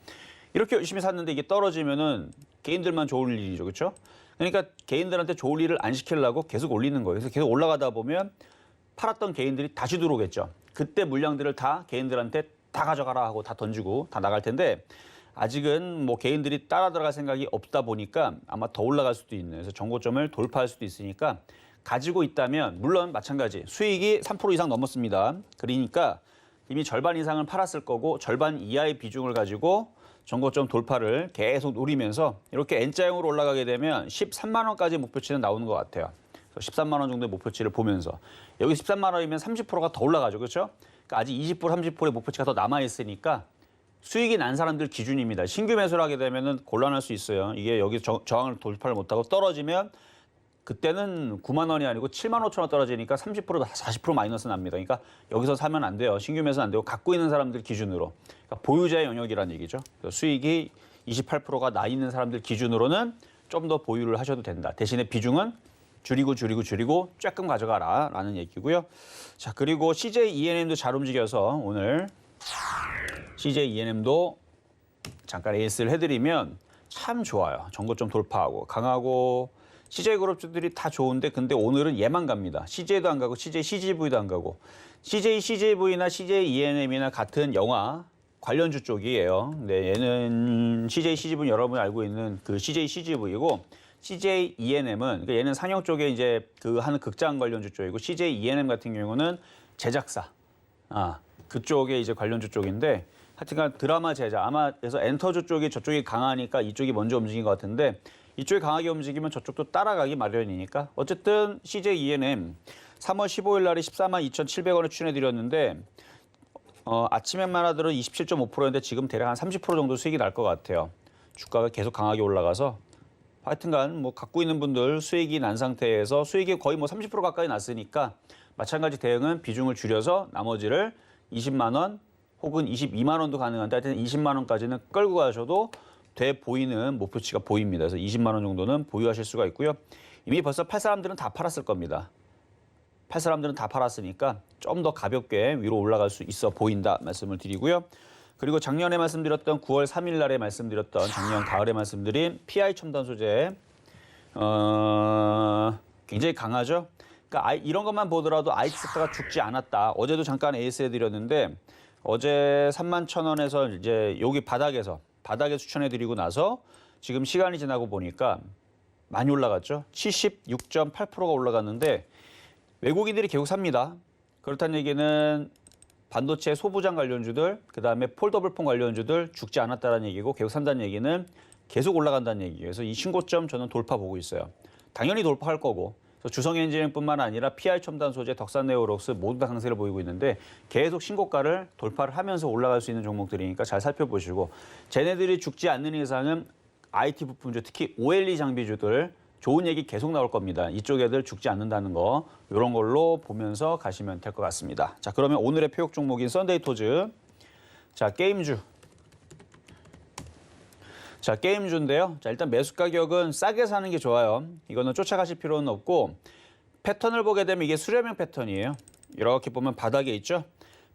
이렇게 열심히 샀는데 이게 떨어지면은 개인들만 좋을 일이죠. 그렇죠? 그러니까 개인들한테 좋을 일을 안 시키려고 계속 올리는 거예요. 그래서 계속 올라가다 보면 팔았던 개인들이 다시 들어오겠죠. 그때 물량들을 다 개인들한테 다 가져가라 하고 다 던지고 다 나갈 텐데 아직은 뭐 개인들이 따라 들어갈 생각이 없다 보니까 아마 더 올라갈 수도 있는 그래서 정고점을 돌파할 수도 있으니까 가지고 있다면 물론 마찬가지 수익이 3% 이상 넘었습니다. 그러니까 이미 절반 이상을 팔았을 거고 절반 이하의 비중을 가지고 정고점 돌파를 계속 노리면서 이렇게 N자형으로 올라가게 되면 13만 원까지 목표치는 나오는 것 같아요. 그래서 13만 원 정도의 목표치를 보면서 여기 13만 원이면 30%가 더 올라가죠. 그렇죠? 그러니까 아직 20% 30%의 목표치가 더 남아있으니까 수익이 난 사람들 기준입니다. 신규 매수를 하게 되면은 곤란할 수 있어요. 이게 여기 저항을 돌파를 못하고 떨어지면 그때는 9만 원이 아니고 7만 5천 원 떨어지니까 30% 40% 마이너스 납니다. 그러니까 여기서 사면 안 돼요. 신규 매수는 안 되고 갖고 있는 사람들 기준으로. 그러니까 보유자의 영역이라는 얘기죠. 수익이 28%가 나 있는 사람들 기준으로는 좀 더 보유를 하셔도 된다. 대신에 비중은 줄이고 조금 가져가라라는 얘기고요. 자, 그리고 CJ ENM도 잘 움직여서 오늘 CJ ENM도 잠깐 AS를 해드리면 참 좋아요. 전고점 돌파하고 강하고 CJ 그룹주들이 다 좋은데 근데 오늘은 얘만 갑니다. CJ도 안 가고 CJ CGV도 안 가고 CJ CGV나 CJ ENM이나 같은 영화 관련주 쪽이에요. 네, 얘는 CJ CGV는 여러분이 알고 있는 그 CJ CGV이고 CJ ENM은 그러니까 얘는 상영 쪽에 이제 그 하는 극장 관련주 쪽이고 CJ ENM 같은 경우는 제작사 그쪽에 이제 관련주 쪽인데 하여튼간 드라마 제작 아마 그래서 엔터주 쪽이 저쪽이 강하니까 이쪽이 먼저 움직인 것 같은데 이쪽이 강하게 움직이면 저쪽도 따라가기 마련이니까 어쨌든 CJ ENM 3월 15일 날에 14만 2,700원에 추천해드렸는데 아침에만 하더라도 27.5%인데 지금 대략 한 30% 정도 수익이 날 것 같아요. 주가가 계속 강하게 올라가서 하여튼간 뭐 갖고 있는 분들 수익이 난 상태에서 수익이 거의 뭐 30% 가까이 났으니까 마찬가지 대응은 비중을 줄여서 나머지를 20만 원 혹은 22만 원도 가능한데 하여튼 20만 원까지는 끌고 가셔도 돼 보이는 목표치가 보입니다. 그래서 20만 원 정도는 보유하실 수가 있고요. 이미 벌써 팔 사람들은 다 팔았을 겁니다. 팔 사람들은 다 팔았으니까 좀 더 가볍게 위로 올라갈 수 있어 보인다 말씀을 드리고요. 그리고 작년에 말씀드렸던 9월 3일 날에 말씀드렸던 작년 가을에 말씀드린 PI 첨단 소재 굉장히 강하죠. 그러니까 이런 것만 보더라도 IT 섹터가 죽지 않았다. 어제도 잠깐 AS 해드렸는데 어제 31,000원에서 이제 여기 바닥에 추천해드리고 나서 지금 시간이 지나고 보니까 많이 올라갔죠. 76.8%가 올라갔는데 외국인들이 계속 삽니다. 그렇다는 얘기는 반도체 소부장 관련주들, 그다음에 폴더블폰 관련주들 죽지 않았다는 얘기고 계속 산다는 얘기는 계속 올라간다는 얘기예요. 그래서 이 신고점 저는 돌파 보고 있어요. 당연히 돌파할 거고 주성엔지니어뿐만 아니라 PI 첨단 소재, 덕산네오록스 모두 다 강세를 보이고 있는데 계속 신고가를 돌파를 하면서 올라갈 수 있는 종목들이니까 잘 살펴보시고 쟤네들이 죽지 않는 이상은 IT 부품주, 특히 OLED 장비주들 좋은 얘기 계속 나올 겁니다. 이쪽 애들 죽지 않는다는 거 이런 걸로 보면서 가시면 될 것 같습니다. 자, 그러면 오늘의 표역 종목인 썬데이토즈. 자, 게임주. 자, 게임주인데요. 자, 일단 매수 가격은 싸게 사는 게 좋아요. 이거는 쫓아가실 필요는 없고 패턴을 보게 되면 이게 수렴형 패턴이에요. 이렇게 보면 바닥에 있죠.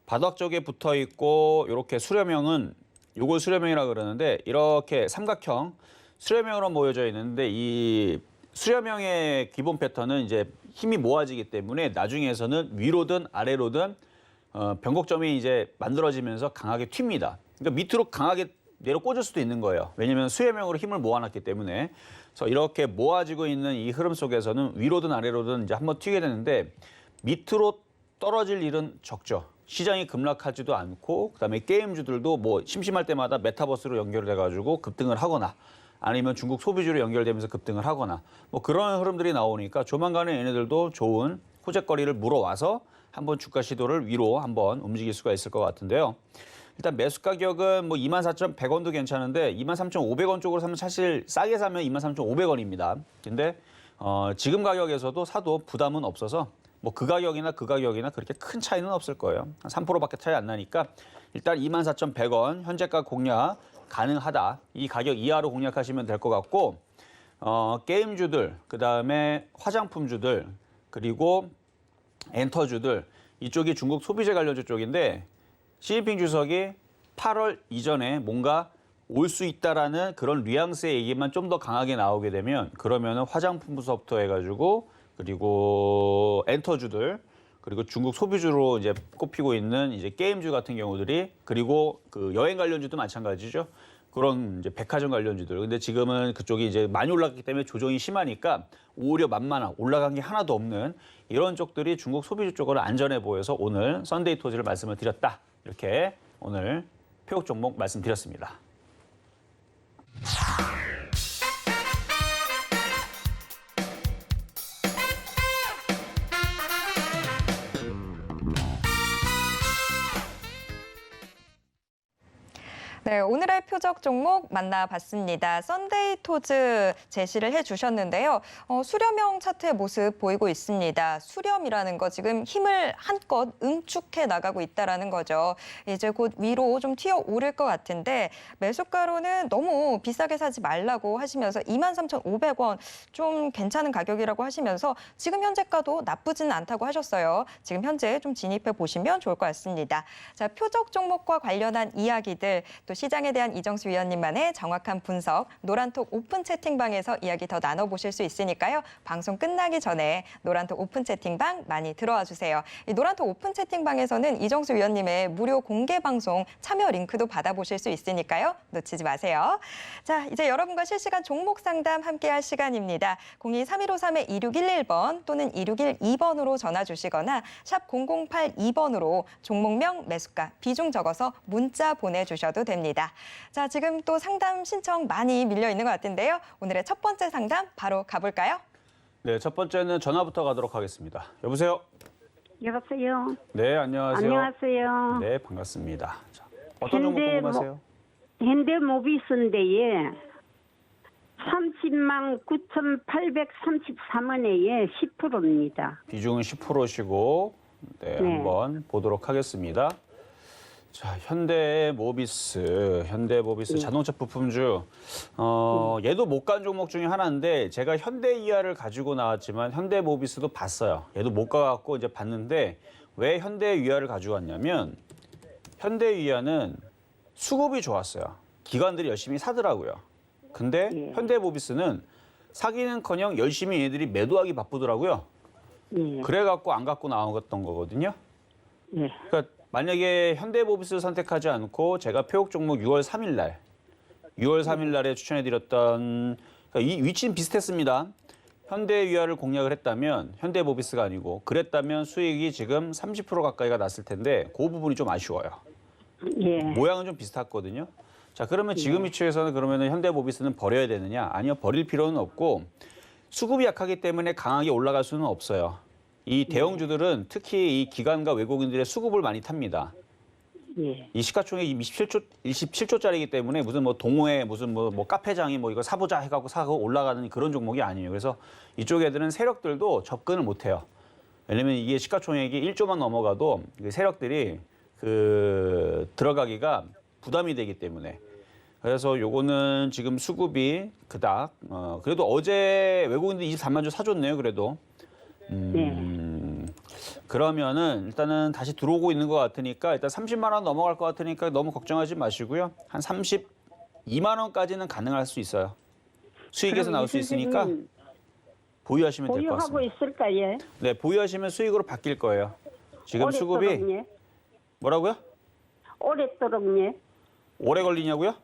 바닥 쪽에 붙어 있고 이렇게 수렴형은 요걸 수렴형이라고 그러는데 이렇게 삼각형 수렴형으로 모여져 있는데 이 수렴형의 기본 패턴은 이제 힘이 모아지기 때문에 나중에서는 위로든 아래로든 변곡점이 이제 만들어지면서 강하게 튑니다. 그러니까 밑으로 강하게 내려 꽂을 수도 있는 거예요. 왜냐하면 수렴형으로 힘을 모아놨기 때문에. 그래서 이렇게 모아지고 있는 이 흐름 속에서는 위로든 아래로든 이제 한번 튀게 되는데 밑으로 떨어질 일은 적죠. 시장이 급락하지도 않고 그다음에 게임주들도 뭐 심심할 때마다 메타버스로 연결돼가지고 급등을 하거나 아니면 중국 소비주로 연결되면서 급등을 하거나 뭐 그런 흐름들이 나오니까 조만간에 얘네들도 좋은 호재거리를 물어와서 한번 주가 시도를 위로 한번 움직일 수가 있을 것 같은데요. 일단 매수 가격은 뭐 24,100원도 괜찮은데 23,500원 쪽으로 사면 사실 싸게 사면 23,500원입니다. 근데 지금 가격에서도 사도 부담은 없어서 뭐 그 가격이나 그렇게 큰 차이는 없을 거예요. 한 3%밖에 차이 안 나니까 일단 24,100원 현재가 공략 가능하다. 이 가격 이하로 공략하시면 될 것 같고 게임주들, 그다음에 화장품주들, 그리고 엔터주들 이쪽이 중국 소비재 관련주 쪽인데 시진핑 주석이 8월 이전에 뭔가 올 수 있다라는 그런 뉘앙스의 얘기만 좀 더 강하게 나오게 되면 그러면은 화장품부서부터 해가지고 그리고 엔터주들 그리고 중국 소비주로 이제 꼽히고 있는 이제 게임주 같은 경우들이 그리고 그 여행 관련주도 마찬가지죠. 그런 이제 백화점 관련주들. 근데 지금은 그쪽이 이제 많이 올랐기 때문에 조정이 심하니까 오히려 만만한 올라간 게 하나도 없는 이런 쪽들이 중국 소비주 쪽으로 안전해 보여서 오늘 썬데이 토지를 말씀을 드렸다. 이렇게 오늘 표역 종목 말씀드렸습니다. 네, 오늘의 표적 종목 만나봤습니다. 썬데이 토즈 제시를 해주셨는데요. 수렴형 차트의 모습 보이고 있습니다. 수렴이라는 거 지금 힘을 한껏 응축해 나가고 있다라는 거죠. 이제 곧 위로 좀 튀어 오를 것 같은데 매수가로는 너무 비싸게 사지 말라고 하시면서 23,500원 좀 괜찮은 가격이라고 하시면서 지금 현재가도 나쁘지는 않다고 하셨어요. 지금 현재 좀 진입해 보시면 좋을 것 같습니다. 자, 표적 종목과 관련한 이야기들 또 시장에 대한 이정수 위원님만의 정확한 분석, 노란톡 오픈 채팅방에서 이야기 더 나눠보실 수 있으니까요. 방송 끝나기 전에 노란톡 오픈 채팅방 많이 들어와 주세요. 이 노란톡 오픈 채팅방에서는 이정수 위원님의 무료 공개 방송 참여 링크도 받아보실 수 있으니까요. 놓치지 마세요. 자, 이제 여러분과 실시간 종목 상담 함께할 시간입니다. 02-3153-2611번 또는 2612번으로 전화 주시거나 샵 0082번으로 종목명, 매수가, 비중 적어서 문자 보내주셔도 됩니다. 자, 지금 또 상담 신청 많이 밀려 있는 것 같은데요. 오늘의 첫 번째 상담 바로 가볼까요? 네, 첫 번째는 전화부터 가도록 하겠습니다. 여보세요? 여보세요. 네, 안녕하세요. 안녕하세요. 네, 반갑습니다. 자, 어떤 종목 궁금하세요? 현대모비스인데 예. 30만 9,833원에 예, 10%입니다. 비중은 10%시고 네, 네. 한번 보도록 하겠습니다. 자, 현대모비스 자동차 부품주. 얘도 못 간 종목 중에 하나인데 제가 현대이하를 가지고 나왔지만 현대모비스도 봤어요. 얘도 못 가갖고 이제 봤는데 왜 현대이하를 가지고 왔냐면 현대이하는 수급이 좋았어요. 기관들이 열심히 사더라고요. 근데 예. 현대모비스는 사기는커녕 열심히 얘들이 매도하기 바쁘더라고요. 예. 그래갖고 안 갖고 나왔던 거거든요. 예. 그러니까 만약에 현대모비스를 선택하지 않고 제가 표적 종목 6월 3일 날에 추천해드렸던 그러니까 이 위치는 비슷했습니다. 현대위아를 공략을 했다면 현대모비스가 아니고 그랬다면 수익이 지금 30% 가까이가 났을 텐데 그 부분이 좀 아쉬워요. 예. 모양은 좀 비슷했거든요. 자, 그러면 지금 위치에서는 그러면은 현대모비스는 버려야 되느냐? 아니요, 버릴 필요는 없고 수급이 약하기 때문에 강하게 올라갈 수는 없어요. 이 대형주들은 특히 이 기관과 외국인들의 수급을 많이 탑니다. 예. 이 시가총액이 27조짜리이기 때문에 무슨 뭐 동호회 무슨 뭐 카페장이 뭐 이거 사보자 해갖고 사고 올라가는 그런 종목이 아니에요. 그래서 이쪽 애들은 세력들도 접근을 못 해요. 왜냐면 이게 시가총액이 1조만 넘어가도 세력들이 들어가기가 부담이 되기 때문에. 그래서 요거는 지금 수급이 그닥 그래도 어제 외국인들 23만 주 사줬네요. 그래도. 그러면은 일단은 다시 들어오고 있는 것 같으니까 일단 30만 원 넘어갈 것 같으니까 너무 걱정하지 마시고요. 한 32만 원까지는 가능할 수 있어요. 수익에서 나올 수 있으니까 보유하시면 될 것 보유하고 같습니다. 있을까요? 네, 보유하시면 수익으로 바뀔 거예요. 지금 수급이 오랫도록 예. 뭐라고요? 오랫도록 예. 오래 걸리냐고요?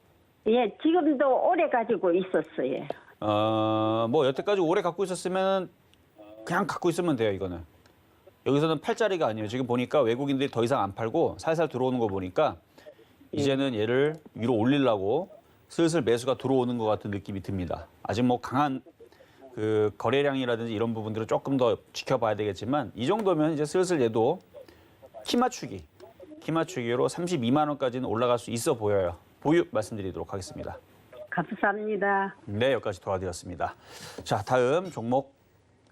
예, 지금도 오래 가지고 있었어요. 뭐 여태까지 오래 갖고 있었으면 그냥 갖고 있으면 돼요, 이거는. 여기서는 팔자리가 아니에요. 지금 보니까 외국인들이 더 이상 안 팔고 살살 들어오는 거 보니까 이제는 얘를 위로 올리려고 슬슬 매수가 들어오는 것 같은 느낌이 듭니다. 아직 뭐 강한 그 거래량이라든지 이런 부분들을 조금 더 지켜봐야 되겠지만 이 정도면 이제 슬슬 얘도 키 맞추기로 32만 원까지는 올라갈 수 있어 보여요. 보유 말씀드리도록 하겠습니다. 감사합니다. 네, 여기까지 도와드렸습니다. 자, 다음 종목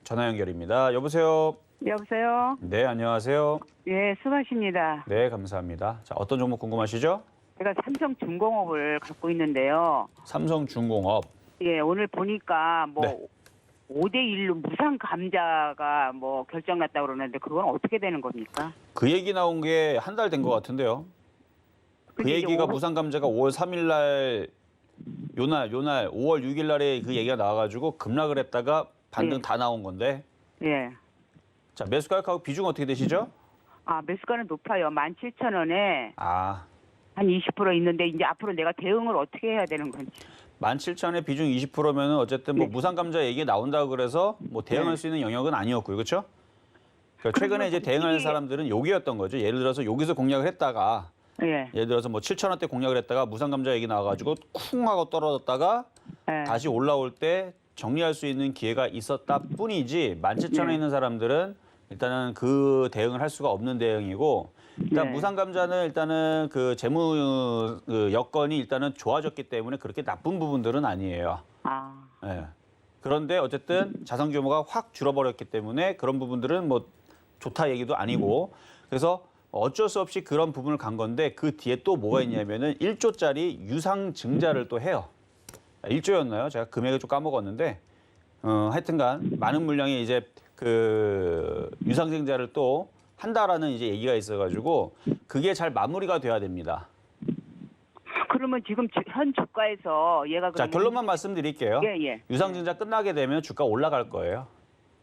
전화 연결입니다. 여보세요. 여보세요? 네, 안녕하세요. 예, 수고하십니다. 네, 감사합니다. 자, 어떤 종목 궁금하시죠? 제가 삼성중공업을 갖고 있는데요. 삼성중공업. 예, 오늘 보니까 뭐 네. 5대1로 무상 감자가 뭐 결정 났다고 그러는데 그건 어떻게 되는 겁니까? 그 얘기 나온 게 한 달 된 것 같은데요. 그 근데 이제 얘기가 오후- 무상 감자가 5월 3일 날 요날 5월 6일 날에 그 얘기가 나와가지고 급락을 했다가 반등 네. 다 나온 건데. 예. 자, 매수 가격하고 비중 어떻게 되시죠? 아, 매수가는 높아요. 17,000원에 아, 한 20% 있는데 이제 앞으로 내가 대응을 어떻게 해야 되는 건지. 17,000원에 비중 20%면은 어쨌든 뭐 네. 무상 감자 얘기 나온다고 그래서 뭐 대응할 수 있는 영역은 아니었고요. 그렇죠? 그러니까 최근에 이제 대응하는 이게- 사람들은 여기였던 거죠. 예를 들어서 여기서 공략을 했다가 예. 예를 들어서 뭐 7,000원대 공략을 했다가 무상 감자 얘기 나와가지고 쿵 하고 떨어졌다가 예. 다시 올라올 때 정리할 수 있는 기회가 있었다 뿐이지 17,000원에 있는 사람들은 일단은 그 대응을 할 수가 없는 대응이고, 일단 네. 무상감자는 일단은 그 재무 그 여건이 일단은 좋아졌기 때문에 그렇게 나쁜 부분들은 아니에요. 아, 예. 그런데 어쨌든 자산 규모가 확 줄어버렸기 때문에 그런 부분들은 뭐 좋다 얘기도 아니고, 그래서 어쩔 수 없이 그런 부분을 간 건데, 그 뒤에 또 뭐가 있냐면은 1조짜리 유상증자를 또 해요. 1조였나요? 제가 금액을 좀 까먹었는데, 하여튼간 많은 물량의 이제 그 유상증자를 또 한다라는 이제 얘기가 있어가지고 그게 잘 마무리가 돼야 됩니다. 그러면 지금 현 주가에서 얘가 자, 그러면 결론만 말씀드릴게요. 예, 예. 유상증자 끝나게 되면 주가 올라갈 거예요.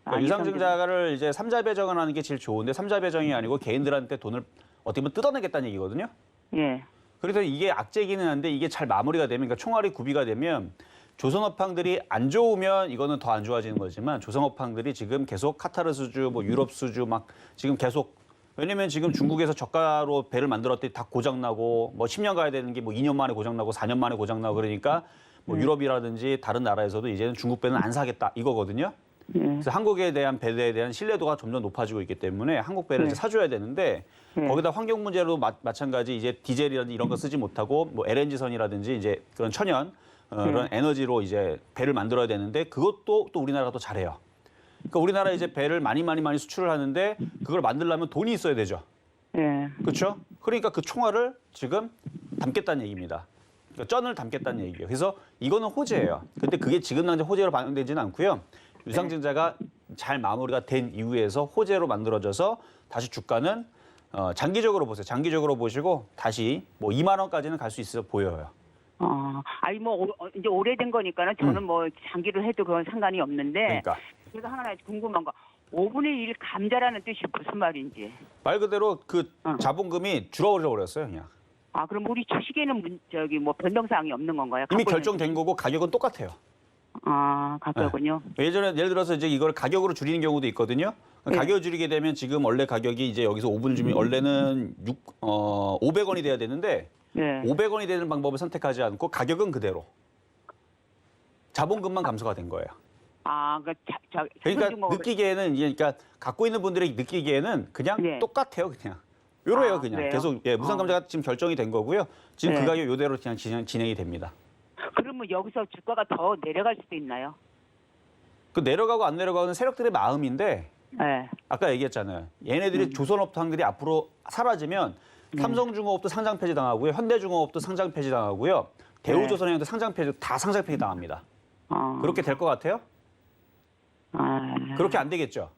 그러니까 아, 유상증자를 이제 삼자 배정을 하는 게 제일 좋은데, 삼자 배정이 아니고 개인들한테 돈을 어떻게 보면 뜯어내겠다는 얘기거든요. 예. 그래서 이게 악재기는 한데 이게 잘 마무리가 되면, 그러니까 총알이 구비가 되면 조선업황들이 안 좋으면 이거는 더 안 좋아지는 거지만, 조선업황들이 지금 계속 카타르 수주, 뭐 유럽 수주 막 지금 계속, 왜냐면 지금 중국에서 저가로 배를 만들었더니 다 고장나고, 뭐 10년 가야 되는 게 뭐 2년 만에 고장나고 4년 만에 고장나고, 그러니까 뭐 유럽이라든지 다른 나라에서도 이제는 중국 배는 안 사겠다 이거거든요. 그래서 한국에 대한 배에 대한 신뢰도가 점점 높아지고 있기 때문에 한국 배를 이제 사줘야 되는데, 거기다 환경 문제로 마찬가지 이제 디젤이라든지 이런 거 쓰지 못하고 뭐 LNG선이라든지 이제 그런 천연 그런 에너지로 이제 배를 만들어야 되는데, 그것도 또 우리나라가 또 잘해요. 그러니까 우리나라 이제 배를 많이 수출을 하는데 그걸 만들려면 돈이 있어야 되죠. 예. 그렇죠? 그러니까 그 총알을 지금 담겠다는 얘기입니다. 그러니까 쩐을 담겠다는 얘기예요. 그래서 이거는 호재예요. 근데 그게 지금 당장 호재로 반영되지는 않고요. 유상증자가 잘 마무리가 된 이후에서 호재로 만들어져서 다시 주가는 장기적으로 보세요. 장기적으로 보시고 다시 뭐 2만 원까지는 갈 수 있어 보여요. 아니 뭐 이제 오래된 거니까는 저는 뭐 장기로 해도 그건 상관이 없는데, 그러니까 제가 하나 궁금한 거, 5분의 1 감자라는 뜻이 무슨 말인지. 말 그대로 그 자본금이 줄어들어 버렸어요, 그냥. 아, 그럼 우리 주식에는 저기 뭐 변동사항이 없는 건가요? 이미 갖고 있는 결정된 거고 가격은 똑같아요. 가격은요. 예전에 예를 들어서 이제 이걸 가격으로 줄이는 경우도 있거든요. 가격을 줄이게 되면 지금 원래 가격이 이제 여기서 5분을 주면 원래는 500원이 돼야 되는데, 네. 500원이 되는 방법을 선택하지 않고 가격은 그대로. 자본금만 감소가 된 거예요. 그러니까 느끼기에는 이게, 그러니까 갖고 있는 분들이 느끼기에는 그냥 네. 똑같아요, 그냥. 요래요, 그냥. 그래요? 계속 무상감자가 지금 결정이 된 거고요. 지금 네. 그 가격 요대로 그냥 진행이 됩니다. 그러면 여기서 주가가 더 내려갈 수도 있나요? 그 내려가고 안 내려가는 세력들의 마음인데, 네. 아까 얘기했잖아요. 얘네들이 조선업황들이 앞으로 사라지면 삼성중공업도 상장 폐지 당하고요, 현대중공업도 상장 폐지 당하고요, 대우조선해양도 상장 폐지, 다 상장 폐지 당합니다. 그렇게 될 것 같아요? 그렇게 안 되겠죠.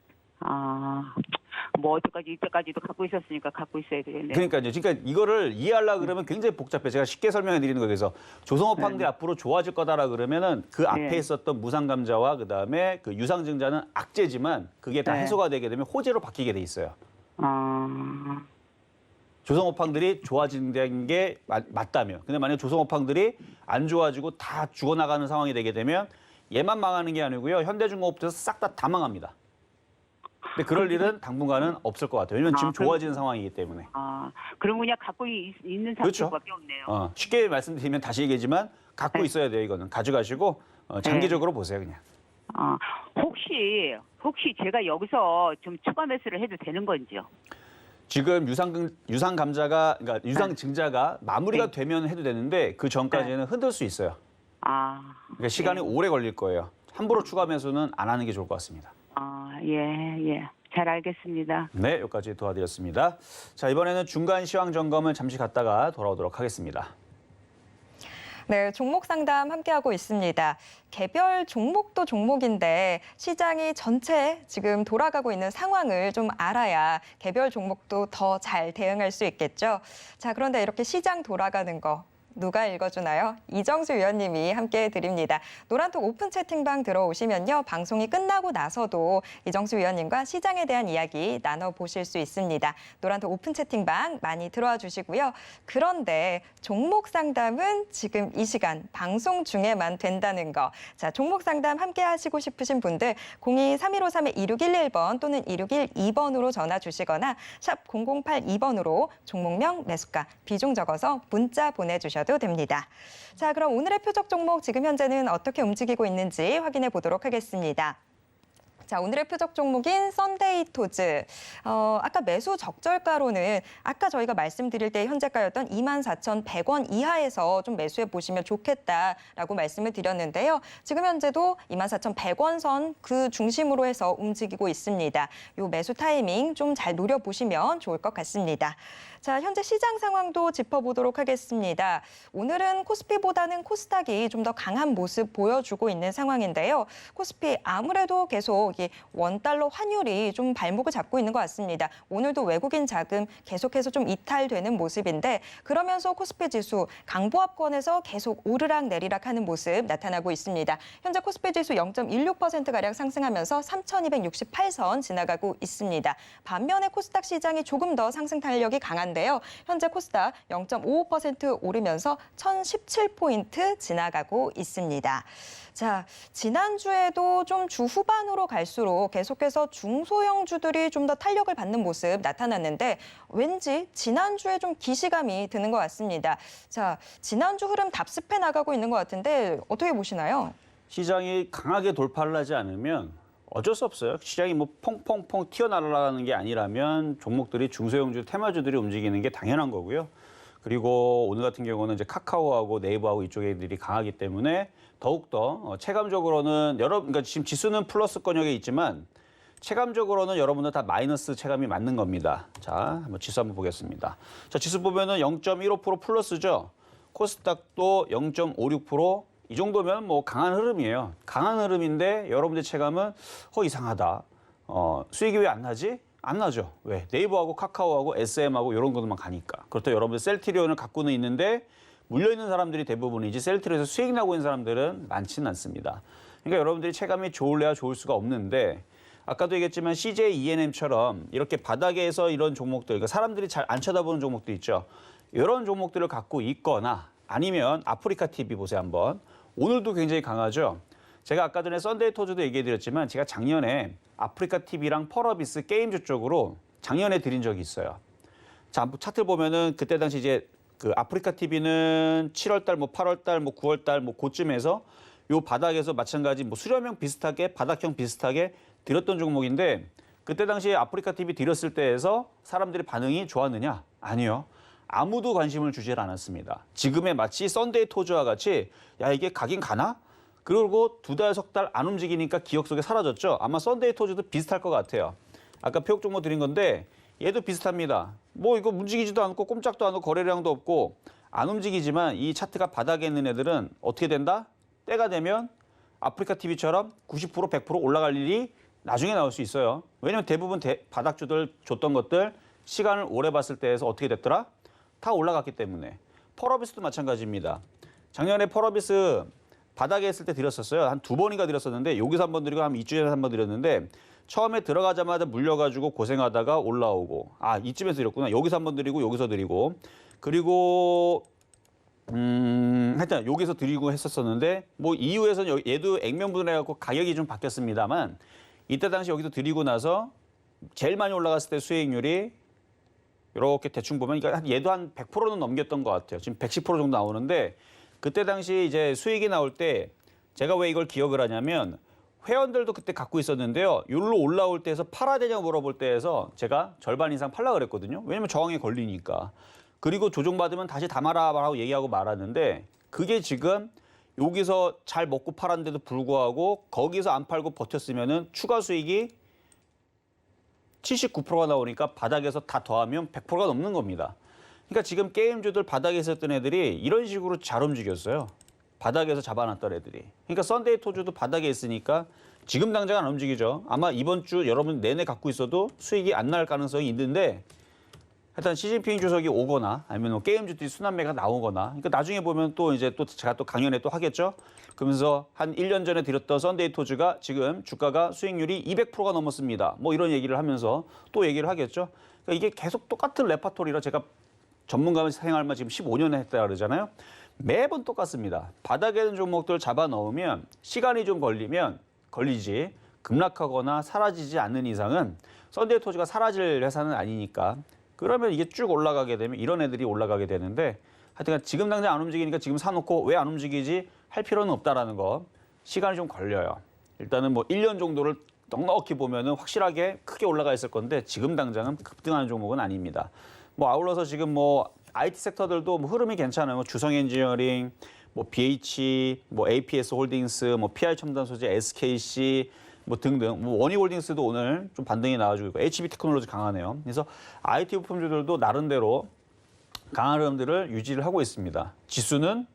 뭐 이때까지도 갖고 있었으니까 갖고 있어야 되겠네요. 그러니까요. 그러니까 이거를 이해하려고 그러면 굉장히 복잡해. 제가 쉽게 설명해 드리는 거예요. 그래서 조선업황들이 앞으로 좋아질 거다라 그러면은 그 앞에 있었던 무상감자와 그다음에 그 유상증자는 악재지만 그게 다 해소가 되게 되면 호재로 바뀌게 돼 있어요. 조선업황들이 좋아지는 게 맞다면. 근데 만약에 조선업황들이 안 좋아지고 다 죽어나가는 상황이 되게 되면 얘만 망하는 게 아니고요. 현대중공업부터 싹 다 망합니다. 근데 그럴 일은 당분간은 없을 것 같아요. 왜냐면 지금 좋아지는 상황이기 때문에. 그럼 그냥 갖고 있는 그렇죠. 상태밖에 없네요. 쉽게 말씀드리면 다시 얘기하지만 갖고 있어야 돼요. 이거는 가져가시고 장기적으로 보세요, 그냥. 혹시 제가 여기서 좀 추가 매수를 해도 되는 건지요? 지금 유상감자가, 그러니까 유상증자가 마무리가 되면 해도 되는데 그 전까지는 흔들 수 있어요. 그러니까 시간이 오래 걸릴 거예요. 함부로 추가 매수는 안 하는 게 좋을 것 같습니다. 예. 잘 알겠습니다. 네, 여기까지 도와드렸습니다. 자, 이번에는 중간 시황 점검을 잠시 갔다가 돌아오도록 하겠습니다. 네, 종목 상담 함께하고 있습니다. 개별 종목도 종목인데 시장이 전체 지금 돌아가고 있는 상황을 좀 알아야 개별 종목도 더 잘 대응할 수 있겠죠. 자, 그런데 이렇게 시장 돌아가는 거 누가 읽어주나요? 이정수 위원님이 함께 해드립니다. 노란톡 오픈 채팅방 들어오시면요. 방송이 끝나고 나서도 이정수 위원님과 시장에 대한 이야기 나눠보실 수 있습니다. 노란톡 오픈 채팅방 많이 들어와 주시고요. 그런데 종목 상담은 지금 이 시간 방송 중에만 된다는 거. 자, 종목 상담 함께 하시고 싶으신 분들 02-3153-2611번 또는 2612번으로 전화 주시거나 샵 0082번으로 종목명, 매수가, 비중 적어서 문자 보내주셔도 됩니다. 자, 그럼 오늘의 표적 종목 지금 현재는 어떻게 움직이고 있는지 확인해 보도록 하겠습니다. 자, 오늘의 표적 종목인 썬데이토즈. 아까 매수 적절가로는 아까 저희가 말씀드릴 때 현재가였던 24,100원 이하에서 좀 매수해 보시면 좋겠다라고 말씀을 드렸는데요. 지금 현재도 24,100원 선 그 중심으로 해서 움직이고 있습니다. 요 매수 타이밍 좀 잘 노려보시면 좋을 것 같습니다. 자, 현재 시장 상황도 짚어보도록 하겠습니다. 오늘은 코스피보다는 코스닥이 좀 더 강한 모습 보여주고 있는 상황인데요. 코스피 아무래도 계속 이 원달러 환율이 좀 발목을 잡고 있는 것 같습니다. 오늘도 외국인 자금 계속해서 좀 이탈되는 모습인데 그러면서 코스피 지수 강보합권에서 계속 오르락 내리락 하는 모습 나타나고 있습니다. 현재 코스피 지수 0.16%가량 상승하면서 3,268선 지나가고 있습니다. 반면에 코스닥 시장이 조금 더 상승 탄력이 강한데요. 현재 코스닥 0.55% 오르면서 1,017포인트 지나가고 있습니다. 자, 지난주에도 좀 주 후반으로 갈수록 계속해서 중소형주들이 좀 더 탄력을 받는 모습 나타났는데 왠지 지난주에 좀 기시감이 드는 것 같습니다. 자, 지난주 흐름 답습해 나가고 있는 것 같은데 어떻게 보시나요? 시장이 강하게 돌파를 하지 않으면 어쩔 수 없어요. 시장이 뭐 퐁퐁퐁 튀어나가는 게 아니라면 종목들이 중소형주, 테마주들이 움직이는 게 당연한 거고요. 그리고 오늘 같은 경우는 이제 카카오하고 네이버하고 이쪽 애들이 강하기 때문에 더욱더 체감적으로는 그러니까 지금 지수는 플러스 권역에 있지만 체감적으로는 여러분들 다 마이너스 체감이 맞는 겁니다. 자, 한번 지수 한번 보겠습니다. 자, 지수 보면은 0.15% 플러스죠. 코스닥도 0.56%. 이 정도면 뭐 강한 흐름이에요. 강한 흐름인데 여러분들 체감은 이상하다. 수익이 왜 안 나지? 안 나죠. 왜? 네이버하고 카카오하고 SM하고 이런 것들만 가니까. 그렇다고 여러분들 셀트리온을 갖고는 있는데 물려있는 사람들이 대부분이지 셀트리온에서 수익 나고 있는 사람들은 많지는 않습니다. 그러니까 여러분들이 체감이 좋을래야 좋을 수가 없는데 아까도 얘기했지만 CJ ENM처럼 이렇게 바닥에서 이런 종목들, 그러니까 사람들이 잘 안 쳐다보는 종목도 있죠. 이런 종목들을 갖고 있거나 아니면 아프리카 TV 보세요 한번. 오늘도 굉장히 강하죠. 제가 아까 전에 썬데이토즈도 얘기해드렸지만 제가 작년에 아프리카 TV랑 펄어비스 게임주 쪽으로 작년에 드린 적이 있어요. 자, 차트 보면은 그때 당시 이제 그 아프리카 TV는 7월달, 뭐 8월달, 뭐 9월달, 뭐 그쯤에서 요 바닥에서 마찬가지 뭐 수렴형 비슷하게 바닥형 비슷하게 드렸던 종목인데 그때 당시에 아프리카 TV 드렸을 때에서 사람들이 반응이 좋았느냐? 아니요. 아무도 관심을 주지 않았습니다. 지금의 마치 썬데이토즈와 같이 야 이게 가긴 가나? 그리고 2달, 3달 안 움직이니까 기억 속에 사라졌죠. 아마 썬데이토즈도 비슷할 것 같아요. 아까 표적 종목 드린 건데 얘도 비슷합니다. 뭐 이거 움직이지도 않고 꼼짝도 않고 거래량도 없고 안 움직이지만 이 차트가 바닥에 있는 애들은 어떻게 된다? 때가 되면 아프리카 TV처럼 90%, 100% 올라갈 일이 나중에 나올 수 있어요. 왜냐면 대부분 바닥주들 줬던 것들 시간을 오래 봤을 때에서 어떻게 됐더라? 다 올라갔기 때문에. 펄어비스도 마찬가지입니다. 작년에 펄어비스 바닥에 있을 때 드렸었어요. 한 2번인가 드렸었는데 여기서 한 번 드리고 한 2주에 한 번 드렸는데 처음에 들어가자마자 물려가지고 고생하다가 올라오고 이쯤에서 드렸구나. 여기서 한 번 드리고 여기서 드리고 그리고 하여튼 여기서 드리고 했었었는데 뭐 이후에서는 얘도 액면분해해갖고 가격이 좀 바뀌었습니다만 이때 당시 여기서 드리고 나서 제일 많이 올라갔을 때 수익률이 이렇게 대충 보면 그러니까 얘도 한 100%는 넘겼던 것 같아요. 지금 110% 정도 나오는데 그때 당시 이제 수익이 나올 때 제가 왜 이걸 기억을 하냐면 회원들도 그때 갖고 있었는데요. 여기로 올라올 때에서 팔아야 되냐고 물어볼 때에서 제가 절반 이상 팔라 그랬거든요. 왜냐면 저항에 걸리니까. 그리고 조정받으면 다시 담아라라고 얘기하고 말았는데 그게 지금 여기서 잘 먹고 팔았는데도 불구하고 거기서 안 팔고 버텼으면은 추가 수익이 79%가 나오니까 바닥에서 다 더하면 100%가 넘는 겁니다. 그러니까 지금 게임주들 바닥에 있었던 애들이 이런 식으로 잘 움직였어요. 바닥에서 잡아놨던 애들이. 그러니까 썬데이토즈도 바닥에 있으니까 지금 당장 안 움직이죠. 아마 이번 주 여러분 내내 갖고 있어도 수익이 안 날 가능성이 있는데 하여튼 시진핑 주석이 오거나 아니면 뭐 게임주들이 순환매가 나오거나 그러니까 나중에 보면 또 이제 또 제가 또 강연에 또 하겠죠. 그러면서 한 1년 전에 드렸던 썬데이토즈가 지금 주가가 수익률이 200%가 넘었습니다. 뭐 이런 얘기를 하면서 또 얘기를 하겠죠. 그러니까 이게 계속 똑같은 레파토리라 제가 전문가 생활만 지금 15년 했다 그러잖아요. 매번 똑같습니다. 바닥에 있는 종목들 잡아 넣으면 시간이 좀 걸리지 급락하거나 사라지지 않는 이상은 썬데이토즈가 사라질 회사는 아니니까 그러면 이게 쭉 올라가게 되면 이런 애들이 올라가게 되는데 하여튼 지금 당장 안 움직이니까 지금 사놓고 왜 안 움직이지 할 필요는 없다라는 거 시간이 좀 걸려요. 일단은 뭐 1년 정도를 넉넉히 보면은 확실하게 크게 올라가 있을 건데 지금 당장은 급등하는 종목은 아닙니다. 뭐 아울러서 지금 뭐 IT 섹터들도 뭐 흐름이 괜찮아요. 주성 엔지니어링, 뭐 BH, 뭐 APS 홀딩스, 뭐 PR 첨단 소재, SKC 뭐 등등. 뭐 원희홀딩스도 오늘 좀 반등이 나와주고 있고 HB 테크놀로지 강하네요. 그래서 IT 부품주들도 나름대로 강한 흐름들을 유지를 하고 있습니다. 지수는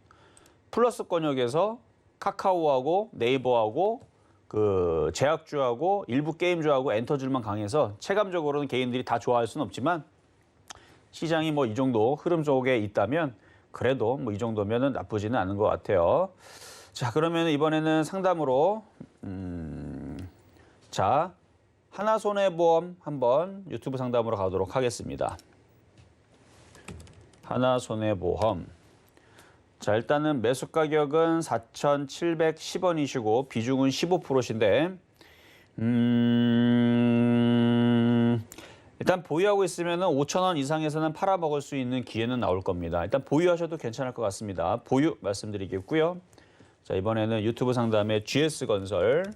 플러스권역에서 카카오하고 네이버하고 그 제약주하고 일부 게임주하고 엔터주만 강해서 체감적으로는 개인들이 다 좋아할 수는 없지만 시장이 뭐 이 정도 흐름 속에 있다면 그래도 뭐 이 정도면은 나쁘지는 않은 것 같아요. 자, 그러면 이번에는 상담으로 자, 하나손해보험 한번 유튜브 상담으로 가도록 하겠습니다. 하나손해보험. 자, 일단은 매수 가격은 4,710원이시고 비중은 15%신데 일단 보유하고 있으면은 5,000원 이상에서는 팔아먹을 수 있는 기회는 나올 겁니다. 일단 보유하셔도 괜찮을 것 같습니다. 보유 말씀드리겠고요. 자, 이번에는 유튜브 상담의 GS건설.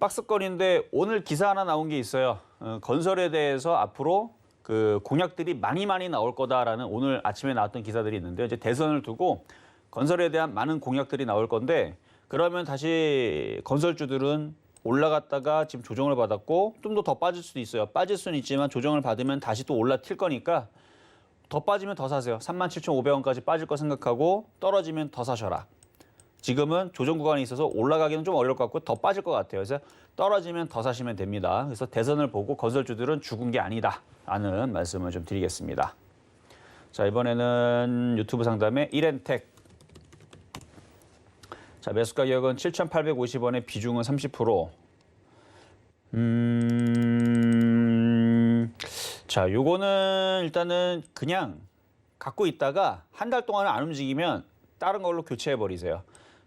박스권인데 오늘 기사 하나 나온 게 있어요. 건설에 대해서 앞으로 그 공약들이 많이 나올 거다라는 오늘 아침에 나왔던 기사들이 있는데 이제 대선을 두고 건설에 대한 많은 공약들이 나올 건데 그러면 다시 건설주들은 올라갔다가 지금 조정을 받았고 좀 더 빠질 수도 있어요. 빠질 수는 있지만 조정을 받으면 다시 또 올라튈 거니까 더 빠지면 더 사세요. 37,500원까지 빠질 거 생각하고 떨어지면 더 사셔라. 지금은 조정 구간이 있어서 올라가기는 좀 어려울 것 같고 더 빠질 것 같아요. 그래서 떨어지면 더 사시면 됩니다. 그래서 대선을 보고 건설주들은 죽은 게 아니다 라는 말씀을 좀 드리겠습니다. 자, 이번에는 유튜브 상담의 1엔텍. 자, 매수 가격은 7,850원에 비중은 30%. 자, 요거는 일단은 그냥 갖고 있다가 한 달 동안 안 움직이면 다른 걸로 교체해 버리세요.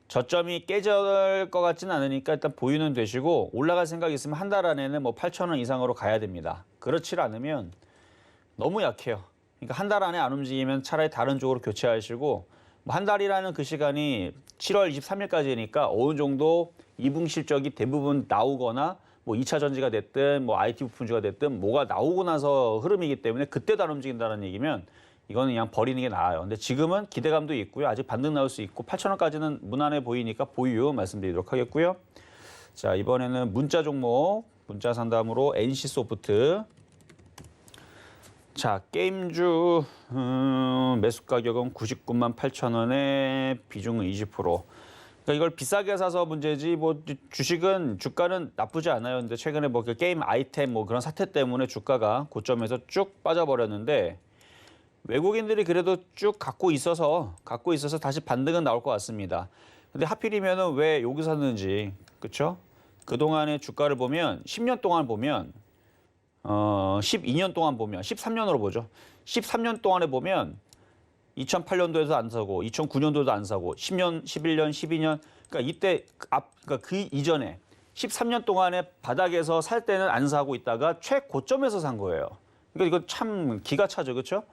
저점이 깨질 것 같지는 않으니까 일단 보유는 되시고 올라갈 생각이 있으면 한 달 안에는 뭐 8,000원 이상으로 가야 됩니다. 그렇지 않으면 너무 약해요. 그러니까 한 달 안에 안 움직이면 차라리 다른 쪽으로 교체하시고 뭐 한 달이라는 그 시간이 7월 23일까지니까 어느 정도 2분기 실적이 대부분 나오거나 뭐 2차 전지가 됐든 뭐 IT 부품주가 됐든 뭐가 나오고 나서 흐름이기 때문에 그때도 안 움직인다는 얘기면 이거는 그냥 버리는 게 나아요. 근데 지금은 기대감도 있고요. 아직 반등 나올 수 있고 8,000원까지는 무난해 보이니까 보유 말씀드리도록 하겠고요. 자, 이번에는 문자 종목, 문자 상담으로 NC소프트. 자, 게임주 매수 가격은 998,000원에 비중은 20%. 그러니까 이걸 비싸게 사서 문제지 뭐 주식은 주가는 나쁘지 않아요. 근데 최근에 뭐 그 게임 아이템 뭐 그런 사태 때문에 주가가 고점에서 쭉 빠져버렸는데 외국인들이 그래도 쭉 갖고 있어서 다시 반등은 나올 것 같습니다. 근데 하필이면은 왜 여기 샀는지, 그렇죠? 그동안의 주가를 보면 10년 동안 보면 12년 동안 보면 13년으로 보죠. 13년 동안에 보면 2008년도에도 안 사고 2009년도도 안 사고 10년, 11년, 12년 그러니까 이때 그러니까 그 이전에 13년 동안에 바닥에서 살 때는 안 사고 있다가 최고점에서 산 거예요. 그러니까 이거 참 기가 차죠. 그렇죠?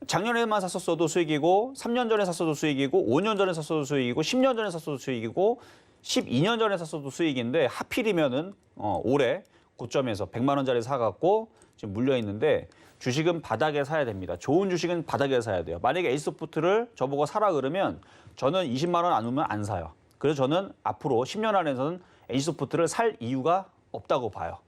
작년에만 샀었어도 수익이고 3년 전에 샀어도 수익이고 5년 전에 샀어도 수익이고 10년 전에 샀어도 수익이고 12년 전에 샀어도 수익인데 하필이면은 올해 고점에서 100만 원짜리 사갖고 지금 물려 있는데 주식은 바닥에 사야 됩니다. 좋은 주식은 바닥에 사야 돼요. 만약에 에이스소프트를 저보고 사라 그러면 저는 20만 원 안 오면 안 사요. 그래서 저는 앞으로 10년 안에서는 에이스소프트를 살 이유가 없다고 봐요.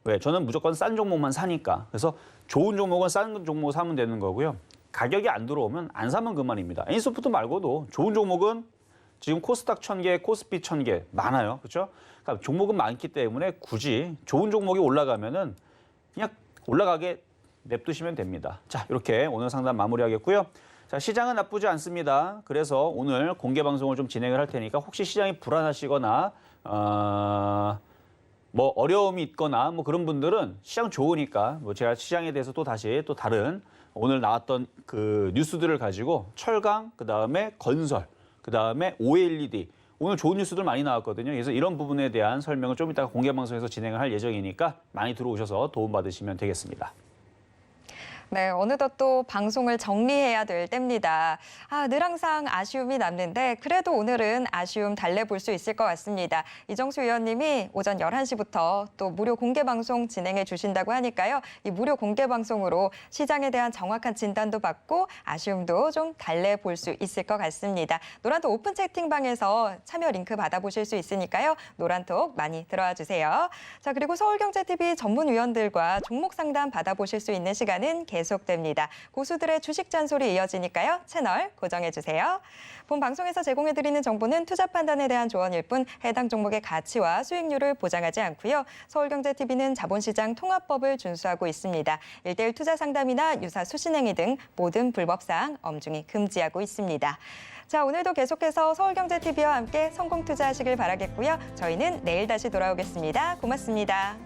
왜? 저는 무조건 싼 종목만 사니까. 그래서 좋은 종목은 싼 종목 사면 되는 거고요. 가격이 안 들어오면 안 사면 그만입니다. 에이스소프트 말고도 좋은 종목은 지금 코스닥 1000개, 코스피 1000개 많아요. 그렇죠? 그러니까 종목은 많기 때문에 굳이 좋은 종목이 올라가면은 그냥 올라가게 냅두시면 됩니다. 자, 이렇게 오늘 상담 마무리하겠고요. 자, 시장은 나쁘지 않습니다. 그래서 오늘 공개 방송을 좀 진행을 할 테니까 혹시 시장이 불안하시거나 뭐 어려움이 있거나 뭐 그런 분들은 시장 좋으니까 뭐 제가 시장에 대해서 또 다시 또 다른 오늘 나왔던 그 뉴스들을 가지고 철강, 그다음에 건설, 그다음에 OLED 오늘 좋은 뉴스들 많이 나왔거든요. 그래서 이런 부분에 대한 설명을 좀 이따가 공개 방송에서 진행을 할 예정이니까 많이 들어오셔서 도움 받으시면 되겠습니다. 네, 어느덧 또 방송을 정리해야 될 때입니다. 늘 항상 아쉬움이 남는데 그래도 오늘은 아쉬움 달래볼 수 있을 것 같습니다. 이정수 위원님이 오전 11시부터 또 무료 공개 방송 진행해 주신다고 하니까요. 이 무료 공개 방송으로 시장에 대한 정확한 진단도 받고 아쉬움도 좀 달래볼 수 있을 것 같습니다. 노란톡 오픈 채팅방에서 참여 링크 받아보실 수 있으니까요. 노란톡 많이 들어와 주세요. 자, 그리고 서울경제TV 전문위원들과 종목 상담 받아보실 수 있는 시간은 계속됩니다. 고수들의 주식 잔소리 이어지니까요. 채널 고정해 주세요. 본 방송에서 제공해드리는 정보는 투자 판단에 대한 조언일 뿐 해당 종목의 가치와 수익률을 보장하지 않고요. 서울경제TV는 자본시장 통합법을 준수하고 있습니다. 1:1 투자 상담이나 유사 수신행위 등 모든 불법사항 엄중히 금지하고 있습니다. 자, 오늘도 계속해서 서울경제TV와 함께 성공 투자하시길 바라겠고요. 저희는 내일 다시 돌아오겠습니다. 고맙습니다.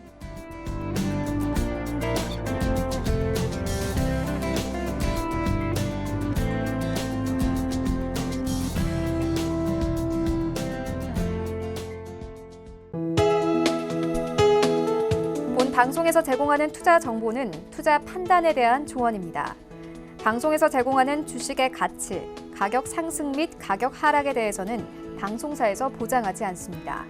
본 방송에서 제공하는 투자 정보는 투자 판단에 대한 조언입니다. 방송에서 제공하는 주식의 가치, 가격 상승 및 가격 하락에 대해서는 방송사에서 보장하지 않습니다.